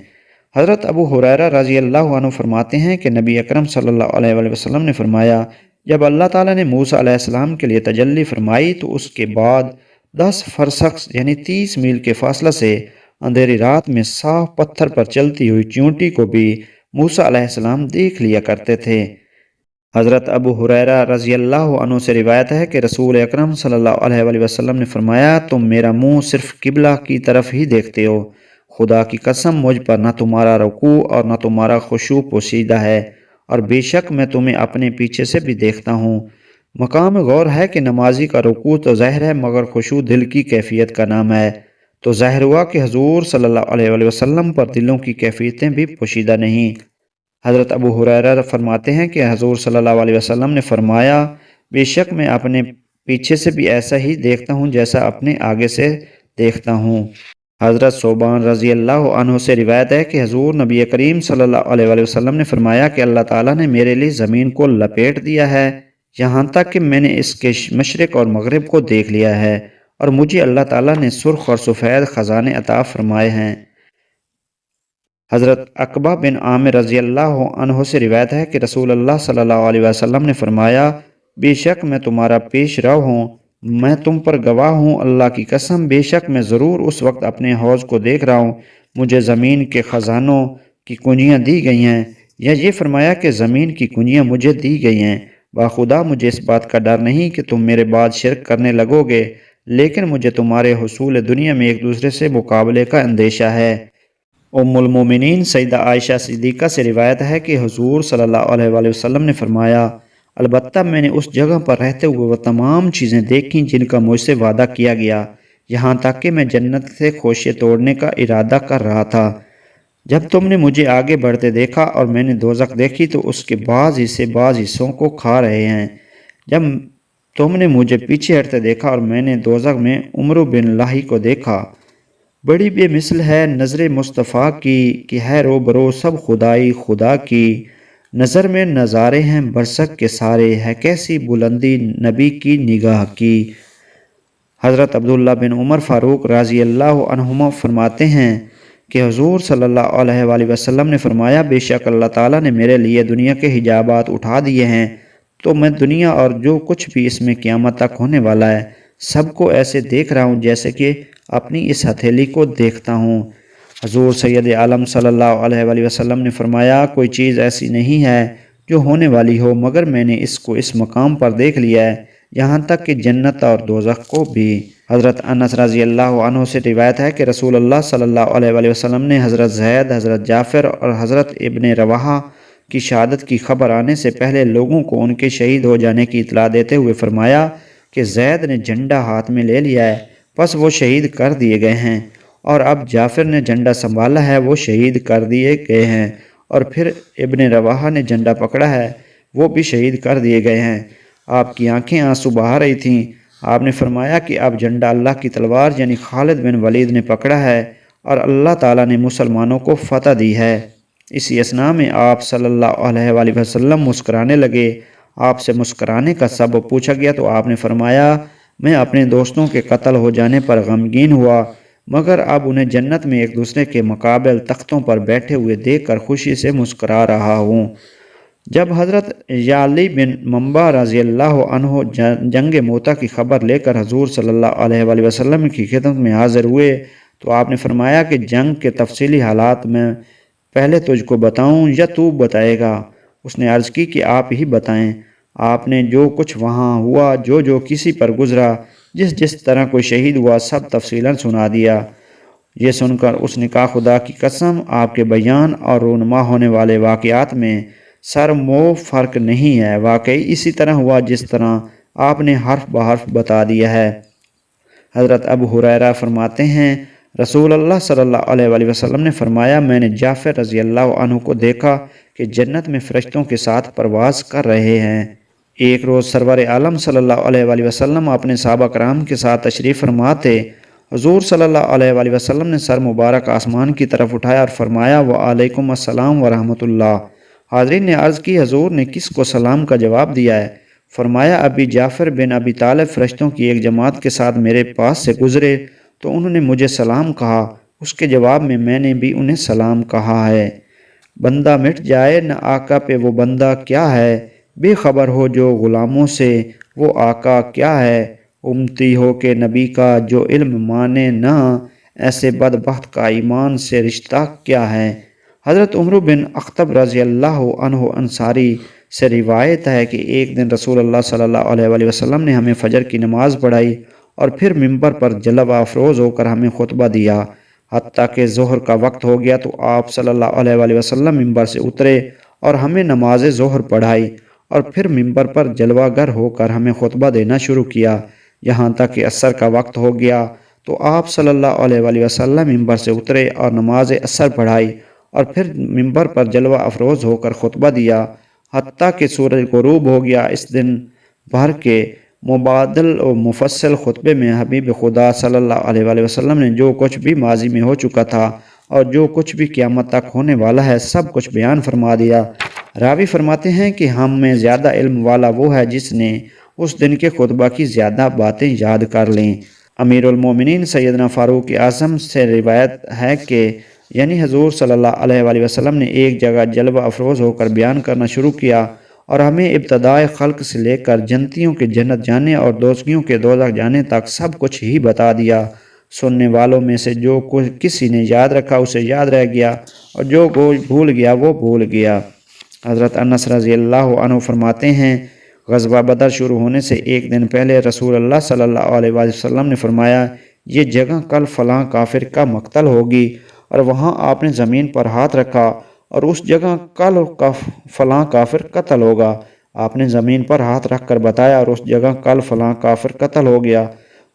Speaker 1: حضرت ابو ہریرہ رضی اللہ عنہ فرماتے ہیں کہ نبی اکرم صلی اللہ علیہ وآلہ وسلم نے فرمایا، جب اللہ تعالیٰ نے موسیٰ علیہ السلام کے لیے تجلی فرمائی تو اس کے بعد 10 فرسخ یعنی 30 میل کے فاصلہ سے اندھیری رات میں صاف پتھر پر چلتی ہوئی چیونٹی کو بھی موسیٰ علیہ السلام دیکھ لیا کرتے تھے۔ حضرت ابو ہریرہ رضی اللہ عنہ سے روایت ہے کہ رسول اکرم صلی اللہ علیہ وآلہ وسلم نے فرمایا، تم میرا منہ صرف قبلہ کی طرف ہی دیکھتے ہو۔ خدا کی قسم، مجھ پر نہ تمہارا رکوع اور نہ تمہارا خشوع پوشیدہ ہے، اور بے شک میں تمہیں اپنے پیچھے سے بھی دیکھتا ہوں۔ مقام غور ہے کہ نمازی کا رکوع تو ظاہر ہے مگر خشوع دل کی کیفیت کا نام ہے، تو ظاہر ہوا کہ حضور صلی اللہ علیہ وآلہ وسلم پر دلوں کی کیفیتیں بھی پوشیدہ نہیں۔ حضرت ابو ہریرہ فرماتے ہیں کہ حضور صلی اللہ علیہ وسلم نے فرمایا، بے شک میں اپنے پیچھے سے بھی ایسا ہی دیکھتا ہوں جیسا اپنے آگے سے دیکھتا ہوں۔ حضرت ثوبان رضی اللہ عنہ سے روایت ہے کہ حضور نبی کریم صلی اللہ علیہ وآلہ وسلم نے فرمایا کہ اللہ تعالیٰ نے میرے لیے زمین کو لپیٹ دیا ہے یہاں تک کہ میں نے اس کے مشرق اور مغرب کو دیکھ لیا ہے، اور مجھے اللہ تعالیٰ نے سرخ اور سفید خزانے عطا فرمائے ہیں۔ حضرت عقبہ بن عامر رضی اللہ عنہ سے روایت ہے کہ رسول اللہ صلی اللہ علیہ وسلم نے فرمایا، بے شک میں تمہارا پیش رو ہوں، میں تم پر گواہ ہوں، اللہ کی قسم بے شک میں ضرور اس وقت اپنے حوض کو دیکھ رہا ہوں مجھے زمین کے خزانوں کی کنجیاں دی گئی ہیں، یا یہ فرمایا کہ زمین کی کنجیاں مجھے دی گئی ہیں؟ باخدا مجھے اس بات کا ڈر نہیں کہ تم میرے بعد شرک کرنے لگو گے، لیکن مجھے تمہارے حصول دنیا میں ایک دوسرے سے مقابلے کا اندیشہ ہے۔ ام المومنین سیدہ عائشہ صدیقہ سے روایت ہے کہ حضور صلی اللہ علیہ وآلہ وسلم نے فرمایا، البتہ میں نے اس جگہ پر رہتے ہوئے وہ تمام چیزیں دیکھیں جن کا مجھ سے وعدہ کیا گیا، یہاں تک کہ میں جنت سے خوشے توڑنے کا ارادہ کر رہا تھا۔ جب تم نے مجھے آگے بڑھتے دیکھا اور میں نے دوزخ دیکھی تو اس کے بعض حصے بعض حصوں کو کھا رہے ہیں۔ جب تم نے مجھے پیچھے ہٹتے دیکھا اور میں نے دوزخ میں عمرو بن لاہی کو دیکھا۔ بڑی بے مثل ہے نظر مصطفیٰ کی کہ ہے روبرو سب خدائی خدا کی، نظر میں نظارے ہیں برسک کے سارے، ہے کیسی بلندی نبی کی نگاہ کی۔ حضرت عبداللہ بن عمر فاروق رضی اللہ عنہما فرماتے ہیں کہ حضور صلی اللہ علیہ وآلہ وسلم نے فرمایا، بے شک اللہ تعالیٰ نے میرے لیے دنیا کے حجابات اٹھا دیے ہیں، تو میں دنیا اور جو کچھ بھی اس میں قیامت تک ہونے والا ہے سب کو ایسے دیکھ رہا ہوں جیسے کہ اپنی اس ہتھیلی کو دیکھتا ہوں۔ حضور سید عالم صلی اللہ علیہ وآلہ وسلم نے فرمایا، کوئی چیز ایسی نہیں ہے جو ہونے والی ہو مگر میں نے اس کو اس مقام پر دیکھ لیا ہے، یہاں تک کہ جنت اور دوزخ کو بھی۔ حضرت انس رضی اللہ عنہ سے روایت ہے کہ رسول اللہ صلی اللہ علیہ وآلہ وسلم نے حضرت زید، حضرت جعفر اور حضرت ابن رواحہ کی شہادت کی خبر آنے سے پہلے لوگوں کو ان کے شہید ہو جانے کی اطلاع دیتے ہوئے فرمایا کہ زید نے جھنڈا ہاتھ میں لے لیا ہے، پس وہ شہید کر دیے گئے ہیں، اور اب جعفر نے جھنڈا سنبھالا ہے، وہ شہید کر دیے گئے ہیں، اور پھر ابن رواحہ نے جھنڈا پکڑا ہے، وہ بھی شہید کر دیے گئے ہیں۔ آپ کی آنکھیں آنسو بہا رہی تھیں۔ آپ نے فرمایا کہ اب جھنڈا اللہ کی تلوار یعنی خالد بن ولید نے پکڑا ہے اور اللہ تعالیٰ نے مسلمانوں کو فتح دی ہے۔ اسی اثناء میں آپ صلی اللہ علیہ وآلہ وسلم مسکرانے لگے۔ آپ سے مسکرانے کا سبب پوچھا گیا تو آپ نے فرمایا، میں اپنے دوستوں کے قتل ہو جانے پر غمگین ہوا، مگر اب انہیں جنت میں ایک دوسرے کے مقابل تختوں پر بیٹھے ہوئے دیکھ کر خوشی سے مسکرا رہا ہوں۔ جب حضرت یعلی بن منبع رضی اللہ عنہ جنگ موتا کی خبر لے کر حضور صلی اللہ علیہ وآلہ وسلم کی خدمت میں حاضر ہوئے تو آپ نے فرمایا کہ جنگ کے تفصیلی حالات میں پہلے تجھ کو بتاؤں یا تو بتائے گا؟ اس نے عرض کی کہ آپ ہی بتائیں۔ آپ نے جو کچھ وہاں ہوا، جو کسی پر گزرا، جس طرح کوئی شہید ہوا، سب تفصیلاً سنا دیا۔ یہ سن کر اس نے کہا، خدا کی قسم آپ کے بیان اور رونما ہونے والے واقعات میں سر مو فرق نہیں ہے، واقعی اسی طرح ہوا جس طرح آپ نے حرف بحرف بتا دیا ہے۔ حضرت ابو ہریرہ فرماتے ہیں، رسول اللہ صلی اللہ علیہ وآلہ وسلم نے فرمایا، میں نے جعفر رضی اللہ عنہ کو دیکھا کہ جنت میں فرشتوں کے ساتھ پرواز کر رہے ہیں۔ ایک روز سرور عالم صلی اللہ علیہ وآلہ وسلم اپنے صحابہ کرام کے ساتھ تشریف فرما تھے۔ حضور صلی اللہ علیہ وآلہ وسلم نے سر مبارک آسمان کی طرف اٹھایا اور فرمایا، وعلیکم السلام ورحمۃ اللہ۔ حاضرین نے عرض کی، حضور نے کس کو سلام کا جواب دیا ہے؟ فرمایا، ابی جعفر بن ابی طالب فرشتوں کی ایک جماعت کے ساتھ میرے پاس سے گزرے تو انہوں نے مجھے سلام کہا، اس کے جواب میں نے بھی انہیں سلام کہا ہے۔ بندہ مٹ جائے نہ آقا پہ وہ بندہ کیا ہے، بے خبر ہو جو غلاموں سے وہ آقا کیا ہے، امتی ہو کہ نبی کا جو علم مانے نہ، ایسے بدبخت کا ایمان سے رشتہ کیا ہے۔ حضرت عمر بن اخطب رضی اللہ عنہ انصاری سے روایت ہے کہ ایک دن رسول اللہ صلی اللہ علیہ وآلہ وسلم نے ہمیں فجر کی نماز پڑھائی اور پھر ممبر پر جلوہ افروز ہو کر ہمیں خطبہ دیا، حتیٰ کہ ظہر کا وقت ہو گیا تو آپ صلی اللہ علیہ وآلہ وسلم ممبر سے اترے اور ہمیں نماز ظہر پڑھائی اور پھر ممبر پر جلوہ گر ہو کر ہمیں خطبہ دینا شروع کیا، یہاں تک کہ عصر کا وقت ہو گیا تو آپ صلی اللہ علیہ وآلہ وسلم ممبر سے اترے اور نماز عصر پڑھائی اور پھر ممبر پر جلوہ افروز ہو کر خطبہ دیا، حتیٰ کہ سورج غروب ہو گیا۔ اس دن بھر کے مبادل و مفصل خطبے میں حبیب خدا صلی اللہ علیہ وآلہ وسلم نے جو کچھ بھی ماضی میں ہو چکا تھا اور جو کچھ بھی قیامت تک ہونے والا ہے سب کچھ بیان فرما دیا۔ راوی فرماتے ہیں کہ ہم میں زیادہ علم والا وہ ہے جس نے اس دن کے خطبہ کی زیادہ باتیں یاد کر لیں۔ امیر المومنین سیدنا فاروق اعظم سے روایت ہے کہ یعنی حضور صلی اللہ علیہ وآلہ وسلم نے ایک جگہ جلوہ افروز ہو کر بیان کرنا شروع کیا اور ہمیں ابتدائے خلق سے لے کر جنتیوں کے جنت جانے اور دوزخیوں کے دوزخ جانے تک سب کچھ ہی بتا دیا۔ سننے والوں میں سے جو کسی نے یاد رکھا اسے یاد رہ گیا، اور جو کوئی بھول گیا وہ بھول گیا۔ حضرت انس رضی اللہ عنہ فرماتے ہیں، غزوہ بدر شروع ہونے سے ایک دن پہلے رسول اللہ صلی اللہ علیہ وسلم نے فرمایا، یہ جگہ کل فلاں کافر کا مقتل ہوگی، اور وہاں آپ نے زمین پر ہاتھ رکھا، اور اس جگہ کل فلاں کافر قتل ہوگا۔ آپ نے زمین پر ہاتھ رکھ کر بتایا، اور اس جگہ کل فلاں کافر قتل ہوگا،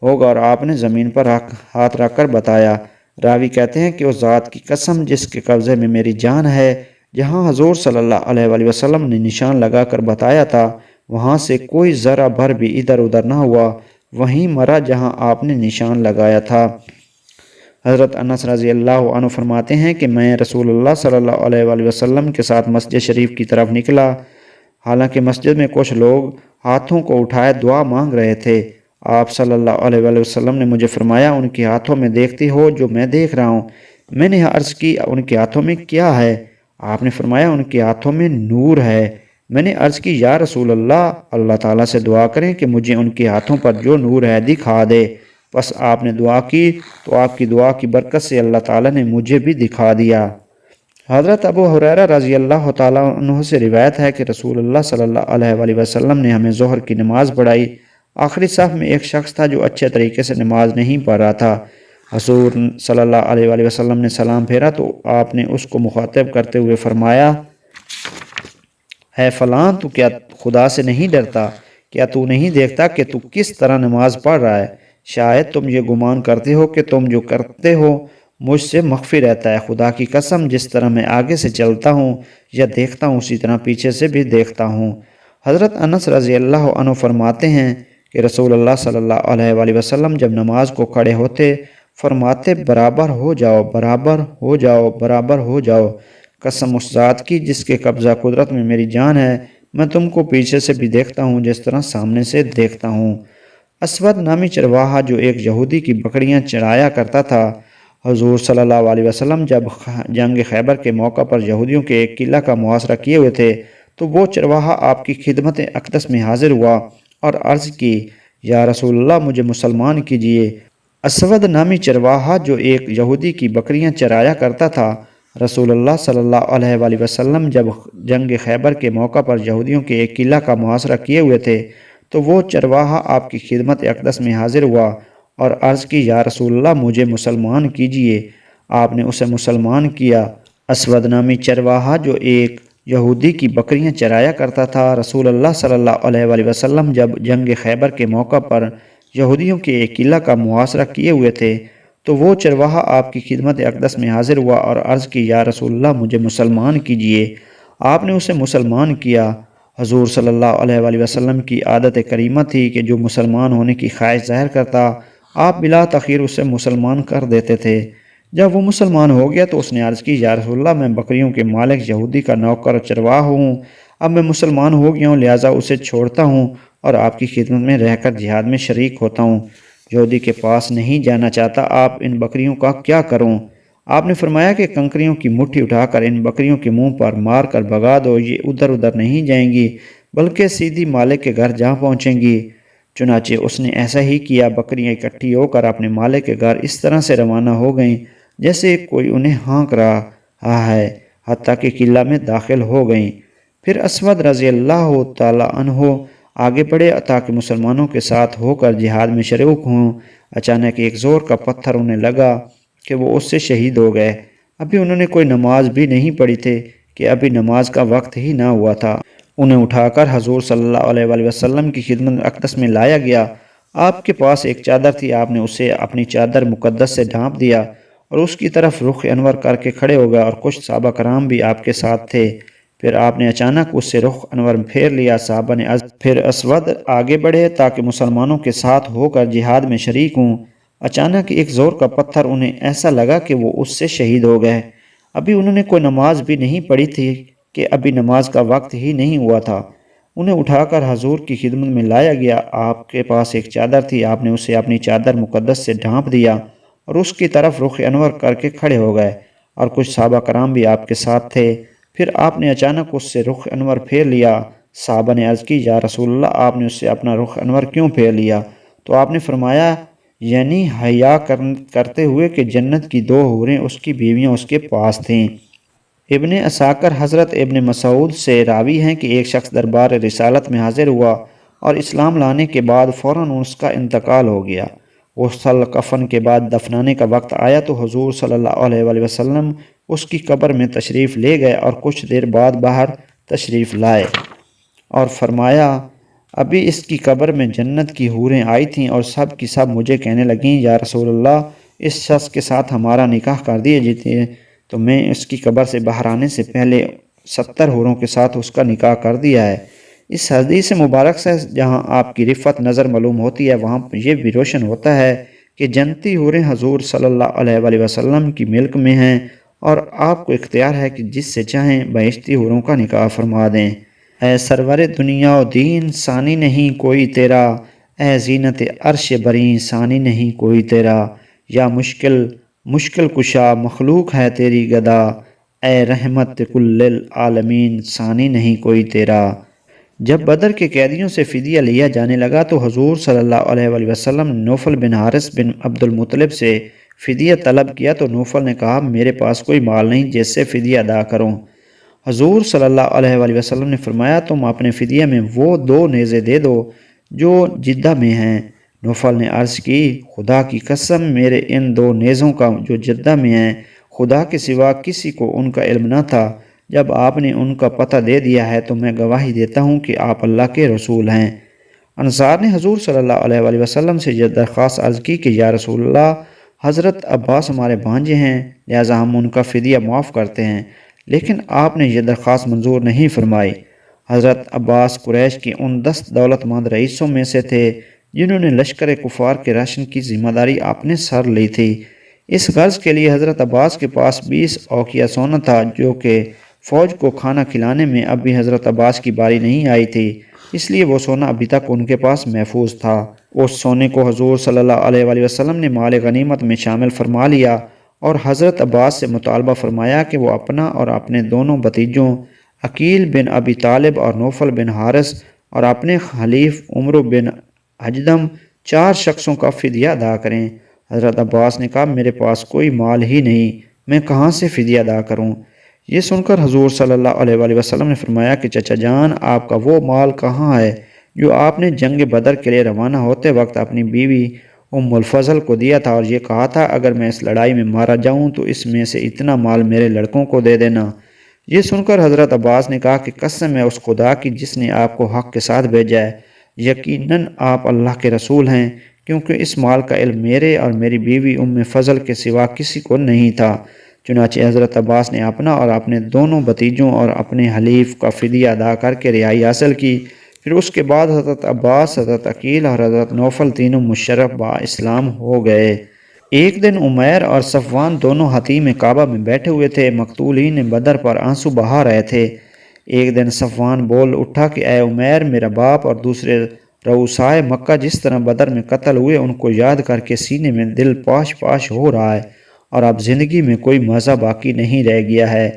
Speaker 1: اور آپ نے زمین پر ہاتھ رکھ کر بتایا۔ راوی کہتے ہیں کہ اس ذات کی قسم جس کے قبضے میں میری جان ہے، جہاں حضور صلی اللہ علیہ وآلہ وسلم نے نشان لگا کر بتایا تھا، وہاں سے کوئی ذرہ بھر بھی ادھر ادھر نہ ہوا، وہیں مرا جہاں آپ نے نشان لگایا تھا۔ حضرت انس رضی اللہ عنہ فرماتے ہیں کہ میں رسول اللہ صلی اللہ علیہ وآلہ وسلم کے ساتھ مسجد شریف کی طرف نکلا، حالانکہ مسجد میں کچھ لوگ ہاتھوں کو اٹھائے دعا مانگ رہے تھے۔ آپ صلی اللہ علیہ وآلہ وسلم نے مجھے فرمایا، ان کے ہاتھوں میں دیکھتی ہو جو میں دیکھ رہا ہوں؟ میں نے عرض کی، ان کے ہاتھوں میں کیا ہے؟ آپ نے فرمایا، ان کے ہاتھوں میں نور ہے۔ میں نے عرض کی، یا رسول اللہ، اللہ تعالیٰ سے دعا کریں کہ مجھے ان کے ہاتھوں پر جو نور ہے دکھا دے۔ بس آپ نے دعا کی تو آپ کی دعا کی برکت سے اللہ تعالیٰ نے مجھے بھی دکھا دیا۔ حضرت ابو ہریرہ رضی اللہ تعالیٰ عنہ سے روایت ہے کہ رسول اللہ صلی اللہ علیہ وآلہ وسلم نے ہمیں ظہر کی نماز پڑھائی۔ آخری صف میں ایک شخص تھا جو اچھے طریقے سے نماز نہیں پڑھ رہا تھا۔ حضور صلی اللہ علیہ وآلہ وسلم نے سلام پھیرا تو آپ نے اس کو مخاطب کرتے ہوئے فرمایا، اے فلاں، تو کیا خدا سے نہیں ڈرتا؟ کیا تو نہیں دیکھتا کہ تو کس طرح نماز پڑھ رہا ہے؟ شاید تم یہ گمان کرتے ہو کہ تم جو کرتے ہو مجھ سے مخفی رہتا ہے۔ خدا کی قسم، جس طرح میں آگے سے چلتا ہوں یا دیکھتا ہوں اسی طرح پیچھے سے بھی دیکھتا ہوں۔ حضرت انس رضی اللہ عنہ فرماتے ہیں کہ رسول اللہ صلی اللہ علیہ وآلہ وسلم جب نماز کو کھڑے ہوتے فرماتے، برابر ہو جاؤ، برابر ہو جاؤ، برابر ہو جاؤ۔ قسم اس ذات کی جس کے قبضہ قدرت میں میری جان ہے، میں تم کو پیچھے سے بھی دیکھتا ہوں جس طرح سامنے سے دیکھتا ہوں۔ اسود نامی چرواہا جو ایک یہودی کی بکریاں چرایا کرتا تھا، حضور صلی اللہ علیہ وسلم جب جنگ خیبر کے موقع پر یہودیوں کے ایک قلعہ کا محاصرہ کیے ہوئے تھے تو وہ چرواہا آپ کی خدمت اقدس میں حاضر ہوا اور عرض کی، یا رسول اللہ، مجھے مسلمان کیجیے۔ اسود نامی چرواہا جو ایک یہودی کی بکریاں چرایا کرتا تھا، رسول اللہ صلی اللہ علیہ وآلہ وسلم جب جنگ خیبر کے موقع پر یہودیوں کے ایک قلعہ کا محاصرہ کیے ہوئے تھے تو وہ چرواہا آپ کی خدمت اقدس میں حاضر ہوا اور عرض کی، یا رسول اللہ، مجھے مسلمان کیجیے۔ آپ نے اسے مسلمان کیا۔ اسود نامی چرواہا جو ایک یہودی کی بکریاں چرایا کرتا تھا، رسول اللہ صلی اللہ علیہ وآلہ وسلم جب جنگ خیبر کے موقع پر یہودیوں کے ایک قلعہ کا محاصرہ کیے ہوئے تھے تو وہ چرواہا آپ کی خدمت اقدس میں حاضر ہوا اور عرض کی، یا رسول اللہ، مجھے مسلمان کیجیے۔ آپ نے اسے مسلمان کیا۔ حضور صلی اللہ علیہ وآلہ وسلم کی عادت کریمہ تھی کہ جو مسلمان ہونے کی خواہش ظاہر کرتا آپ بلا تاخیر اسے مسلمان کر دیتے تھے۔ جب وہ مسلمان ہو گیا تو اس نے عرض کی، یا رسول اللہ، میں بکریوں کے مالک یہودی کا نوکر چرواہ ہوں، اب میں مسلمان ہو گیا ہوں، لہٰذا اسے چھوڑتا ہوں اور آپ کی خدمت میں رہ کر جہاد میں شریک ہوتا ہوں۔ یہودی کے پاس نہیں جانا چاہتا، آپ ان بکریوں کا کیا کروں؟ آپ نے فرمایا کہ کنکریوں کی مٹھی اٹھا کر ان بکریوں کے منہ پر مار کر بھگا دو، یہ ادھر ادھر نہیں جائیں گی بلکہ سیدھی مالک کے گھر جا پہنچیں گی۔ چنانچہ اس نے ایسا ہی کیا۔ بکریاں اکٹھی ہو کر اپنے مالک کے گھر اس طرح سے روانہ ہو گئیں جیسے کوئی انہیں ہانک رہا ہے، حتیٰ کہ قلعہ میں داخل ہو گئیں۔ پھر اسود رضی اللہ تعالیٰ عنہ آگے بڑھے تاکہ مسلمانوں کے ساتھ ہو کر جہاد میں شریک ہوں۔ اچانک ایک زور کا پتھر انہیں لگا کہ وہ اس سے شہید ہو گئے۔ ابھی انہوں نے کوئی نماز بھی نہیں پڑھی تھی کہ ابھی نماز کا وقت ہی نہ ہوا تھا۔ انہیں اٹھا کر حضور صلی اللہ علیہ وآلہ وسلم کی خدمت اقدس میں لایا گیا۔ آپ کے پاس ایک چادر تھی، آپ نے اسے اپنی چادر مقدس سے ڈھانپ دیا اور اس کی طرف رخ انور کر کے کھڑے ہو گئے، اور کچھ صحابہ کرام بھی آپ کے ساتھ تھے۔ پھر آپ نے اچانک اس سے رخ انور پھیر لیا۔ صحابہ نے پھر اسود آگے بڑھے تاکہ مسلمانوں کے ساتھ ہو کر جہاد میں شریک ہوں۔ اچانک ایک زور کا پتھر انہیں ایسا لگا کہ وہ اس سے شہید ہو گئے۔ ابھی انہوں نے کوئی نماز بھی نہیں پڑھی تھی کہ ابھی نماز کا وقت ہی نہیں ہوا تھا۔ انہیں اٹھا کر حضور کی خدمت میں لایا گیا۔ آپ کے پاس ایک چادر تھی، آپ نے اسے اپنی چادر مقدس سے ڈھانپ دیا اور اس کی طرف رخ انور کر کے کھڑے ہو گئے، اور کچھ صحابہ کرام بھی آپ کے ساتھ تھے۔ پھر آپ نے اچانک اس سے رخ انور پھیر لیا۔ صحابہ نے عرض کی، یا رسول اللہ، آپ نے اس سے اپنا رخ انور کیوں پھیر لیا؟ تو آپ نے فرمایا، یعنی حیا کرتے ہوئے کہ جنت کی 2 حوریں اس کی بیویاں اس کے پاس تھیں۔ ابن عساکر حضرت ابن مسعود سے راوی ہیں کہ ایک شخص دربار رسالت میں حاضر ہوا اور اسلام لانے کے بعد فوراً اس کا انتقال ہو گیا۔ غسل کفن کے بعد دفنانے کا وقت آیا تو حضور صلی اللہ علیہ وآلہ وسلم اس کی قبر میں تشریف لے گئے اور کچھ دیر بعد باہر تشریف لائے اور فرمایا، ابھی اس کی قبر میں جنت کی حوریں آئی تھیں اور سب کی سب مجھے کہنے لگیں، یا رسول اللہ، اس شخص کے ساتھ ہمارا نکاح کر دیجیے، تو میں اس کی قبر سے باہر آنے سے پہلے 70 حوروں کے ساتھ اس کا نکاح کر دیا ہے۔ اس حدیث مبارک سے جہاں آپ کی رفت نظر معلوم ہوتی ہے، وہاں یہ بھی روشن ہوتا ہے کہ جنتی حوریں حضور صلی اللہ علیہ وآلہ وسلم کی ملک میں ہیں اور آپ کو اختیار ہے کہ جس سے چاہیں بہشتی حوروں کا نکاح فرما دیں۔ اے سرور دنیا و دین، ثانی نہیں کوئی تیرا، اے زینت عرش بریں، ثانی نہیں کوئی تیرا، یا مشکل کشا مخلوق ہے تیری گدا، اے رحمت کل العالمین، ثانی نہیں کوئی تیرا۔ جب بدر کے قیدیوں سے فدیہ لیا جانے لگا تو حضور صلی اللہ علیہ وآلہ وسلم نے نوفل بن حارث بن عبد المطلب سے فدیہ طلب کیا تو نوفل نے کہا، میرے پاس کوئی مال نہیں جس سے فدیہ ادا کروں۔ حضور صلی اللہ علیہ وآلہ وسلم نے فرمایا، تم اپنے فدیہ میں وہ 2 نیزے دے دو جو جدہ میں ہیں۔ نوفل نے عرض کی، خدا کی قسم، میرے ان 2 نیزوں کا جو جدہ میں ہیں، خدا کے سوا کسی کو ان کا علم نہ تھا۔ جب آپ نے ان کا پتہ دے دیا ہے تو میں گواہی دیتا ہوں کہ آپ اللہ کے رسول ہیں۔ انصار نے حضور صلی اللہ علیہ وآلہ وسلم سے یہ درخواست عرض کی کہ یا رسول اللہ، حضرت عباس ہمارے بھانجے ہیں، لہٰذا ہم ان کا فدیہ معاف کرتے ہیں، لیکن آپ نے یہ درخواست منظور نہیں فرمائی۔ حضرت عباس قریش کے ان 10 دولت مند رئیسوں میں سے تھے جنہوں نے لشکر کفار کے راشن کی ذمہ داری اپنے سر لی تھی۔ اس غرض کے لیے حضرت عباس کے پاس 20 اوقیہ سونا تھا، جو کہ فوج کو کھانا کھلانے میں ابھی حضرت عباس کی باری نہیں آئی تھی، اس لیے وہ سونا ابھی تک ان کے پاس محفوظ تھا۔ اس سونے کو حضور صلی اللہ علیہ وآلہ وسلم نے مال غنیمت میں شامل فرما لیا اور حضرت عباس سے مطالبہ فرمایا کہ وہ اپنا اور اپنے دونوں بھتیجوں عقیل بن ابی طالب اور نوفل بن حارث اور اپنے حلیف عمرو بن حجدم 4 شخصوں کا فدیہ ادا کریں۔ حضرت عباس نے کہا، میرے پاس کوئی مال ہی نہیں، میں کہاں سے فدیہ ادا کروں؟ یہ سن کر حضور صلی اللہ علیہ وآلہ وسلم نے فرمایا کہ چچا جان، آپ کا وہ مال کہاں ہے جو آپ نے جنگ بدر کے لیے روانہ ہوتے وقت اپنی بیوی ام الفضل کو دیا تھا اور یہ کہا تھا، اگر میں اس لڑائی میں مارا جاؤں تو اس میں سے اتنا مال میرے لڑکوں کو دے دینا۔ یہ سن کر حضرت عباس نے کہا کہ قسم ہے اس خدا کی جس نے آپ کو حق کے ساتھ بھیجا ہے، یقیناً آپ اللہ کے رسول ہیں، کیونکہ اس مال کا علم میرے اور میری بیوی ام فضل کے سوا کسی کو نہیں تھا۔ چنانچہ حضرت عباس نے اپنا اور اپنے دونوں بھتیجوں اور اپنے حلیف کا فدیہ ادا کر کے رہائی حاصل کی۔ پھر اس کے بعد حضرت عباس، حضرت عقیل اور حضرت نوفل تینوں مشرف با اسلام ہو گئے۔ ایک دن عمیر اور صفوان دونوں حتیم کعبہ میں بیٹھے ہوئے تھے، مقتولین بدر پر آنسو بہا رہے تھے۔ ایک دن صفوان بول اٹھا کہ اے عمیر، میرا باپ اور دوسرے رؤسائے مکہ جس طرح بدر میں قتل ہوئے ان کو یاد کر کے سینے میں دل پاش پاش ہو رہا ہے اور اب زندگی میں کوئی مزہ باقی نہیں رہ گیا ہے۔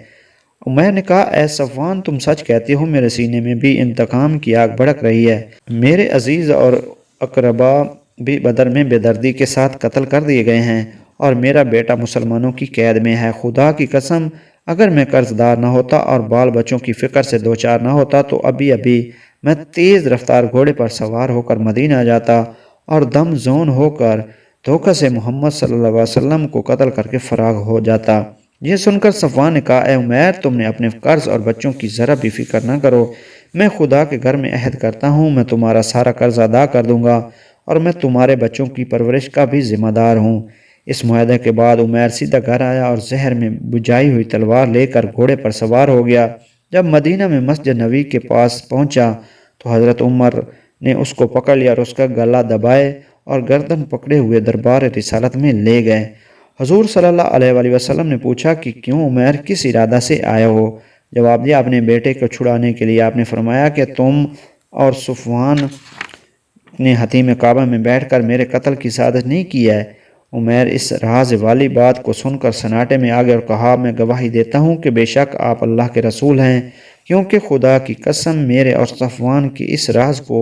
Speaker 1: عمیر نے کہا، اے صفوان، تم سچ کہتے ہو، میرے سینے میں بھی انتقام کی آگ بھڑک رہی ہے۔ میرے عزیز اور اقربا بھی بدر میں بے دردی کے ساتھ قتل کر دیے گئے ہیں اور میرا بیٹا مسلمانوں کی قید میں ہے۔ خدا کی قسم، اگر میں قرض دار نہ ہوتا اور بال بچوں کی فکر سے دوچار نہ ہوتا تو ابھی میں تیز رفتار گھوڑے پر سوار ہو کر مدینہ جاتا اور دم زون ہو کر دھوکہ سے محمد صلی اللہ علیہ وسلم کو قتل کر کے فراغ ہو جاتا۔ یہ سن کر صفوان نے کہا، اے عمیر، تم نے اپنے قرض اور بچوں کی ذرا بھی فکر نہ کرو، میں خدا کے گھر میں عہد کرتا ہوں، میں تمہارا سارا قرض ادا کر دوں گا اور میں تمہارے بچوں کی پرورش کا بھی ذمہ دار ہوں۔ اس معاہدے کے بعد عمیر سیدھا گھر آیا اور زہر میں بجھائی ہوئی تلوار لے کر گھوڑے پر سوار ہو گیا۔ جب مدینہ میں مسجد نبوی کے پاس پہنچا تو حضرت عمر نے اس کو پکڑ لیا اور اس کا گلا دبائے اور گردن پکڑے ہوئے دربار رسالت میں لے گئے۔ حضور صلی اللہ علیہ وآلہ وسلم نے پوچھا کہ کیوں عمیر، کس ارادہ سے آئے ہو؟ جواب دیا، اپنے بیٹے کو چھڑانے کے لیے۔ آپ نے فرمایا کہ تم اور صفوان نے حتیم کعبہ میں بیٹھ کر میرے قتل کی سازش نہیں کی ہے۔ عمیر اس راز والی بات کو سن کر سناٹے میں آ گئے اور کہا، میں گواہی دیتا ہوں کہ بے شک آپ اللہ کے رسول ہیں، کیونکہ خدا کی قسم میرے اور صفوان کے اس راز کو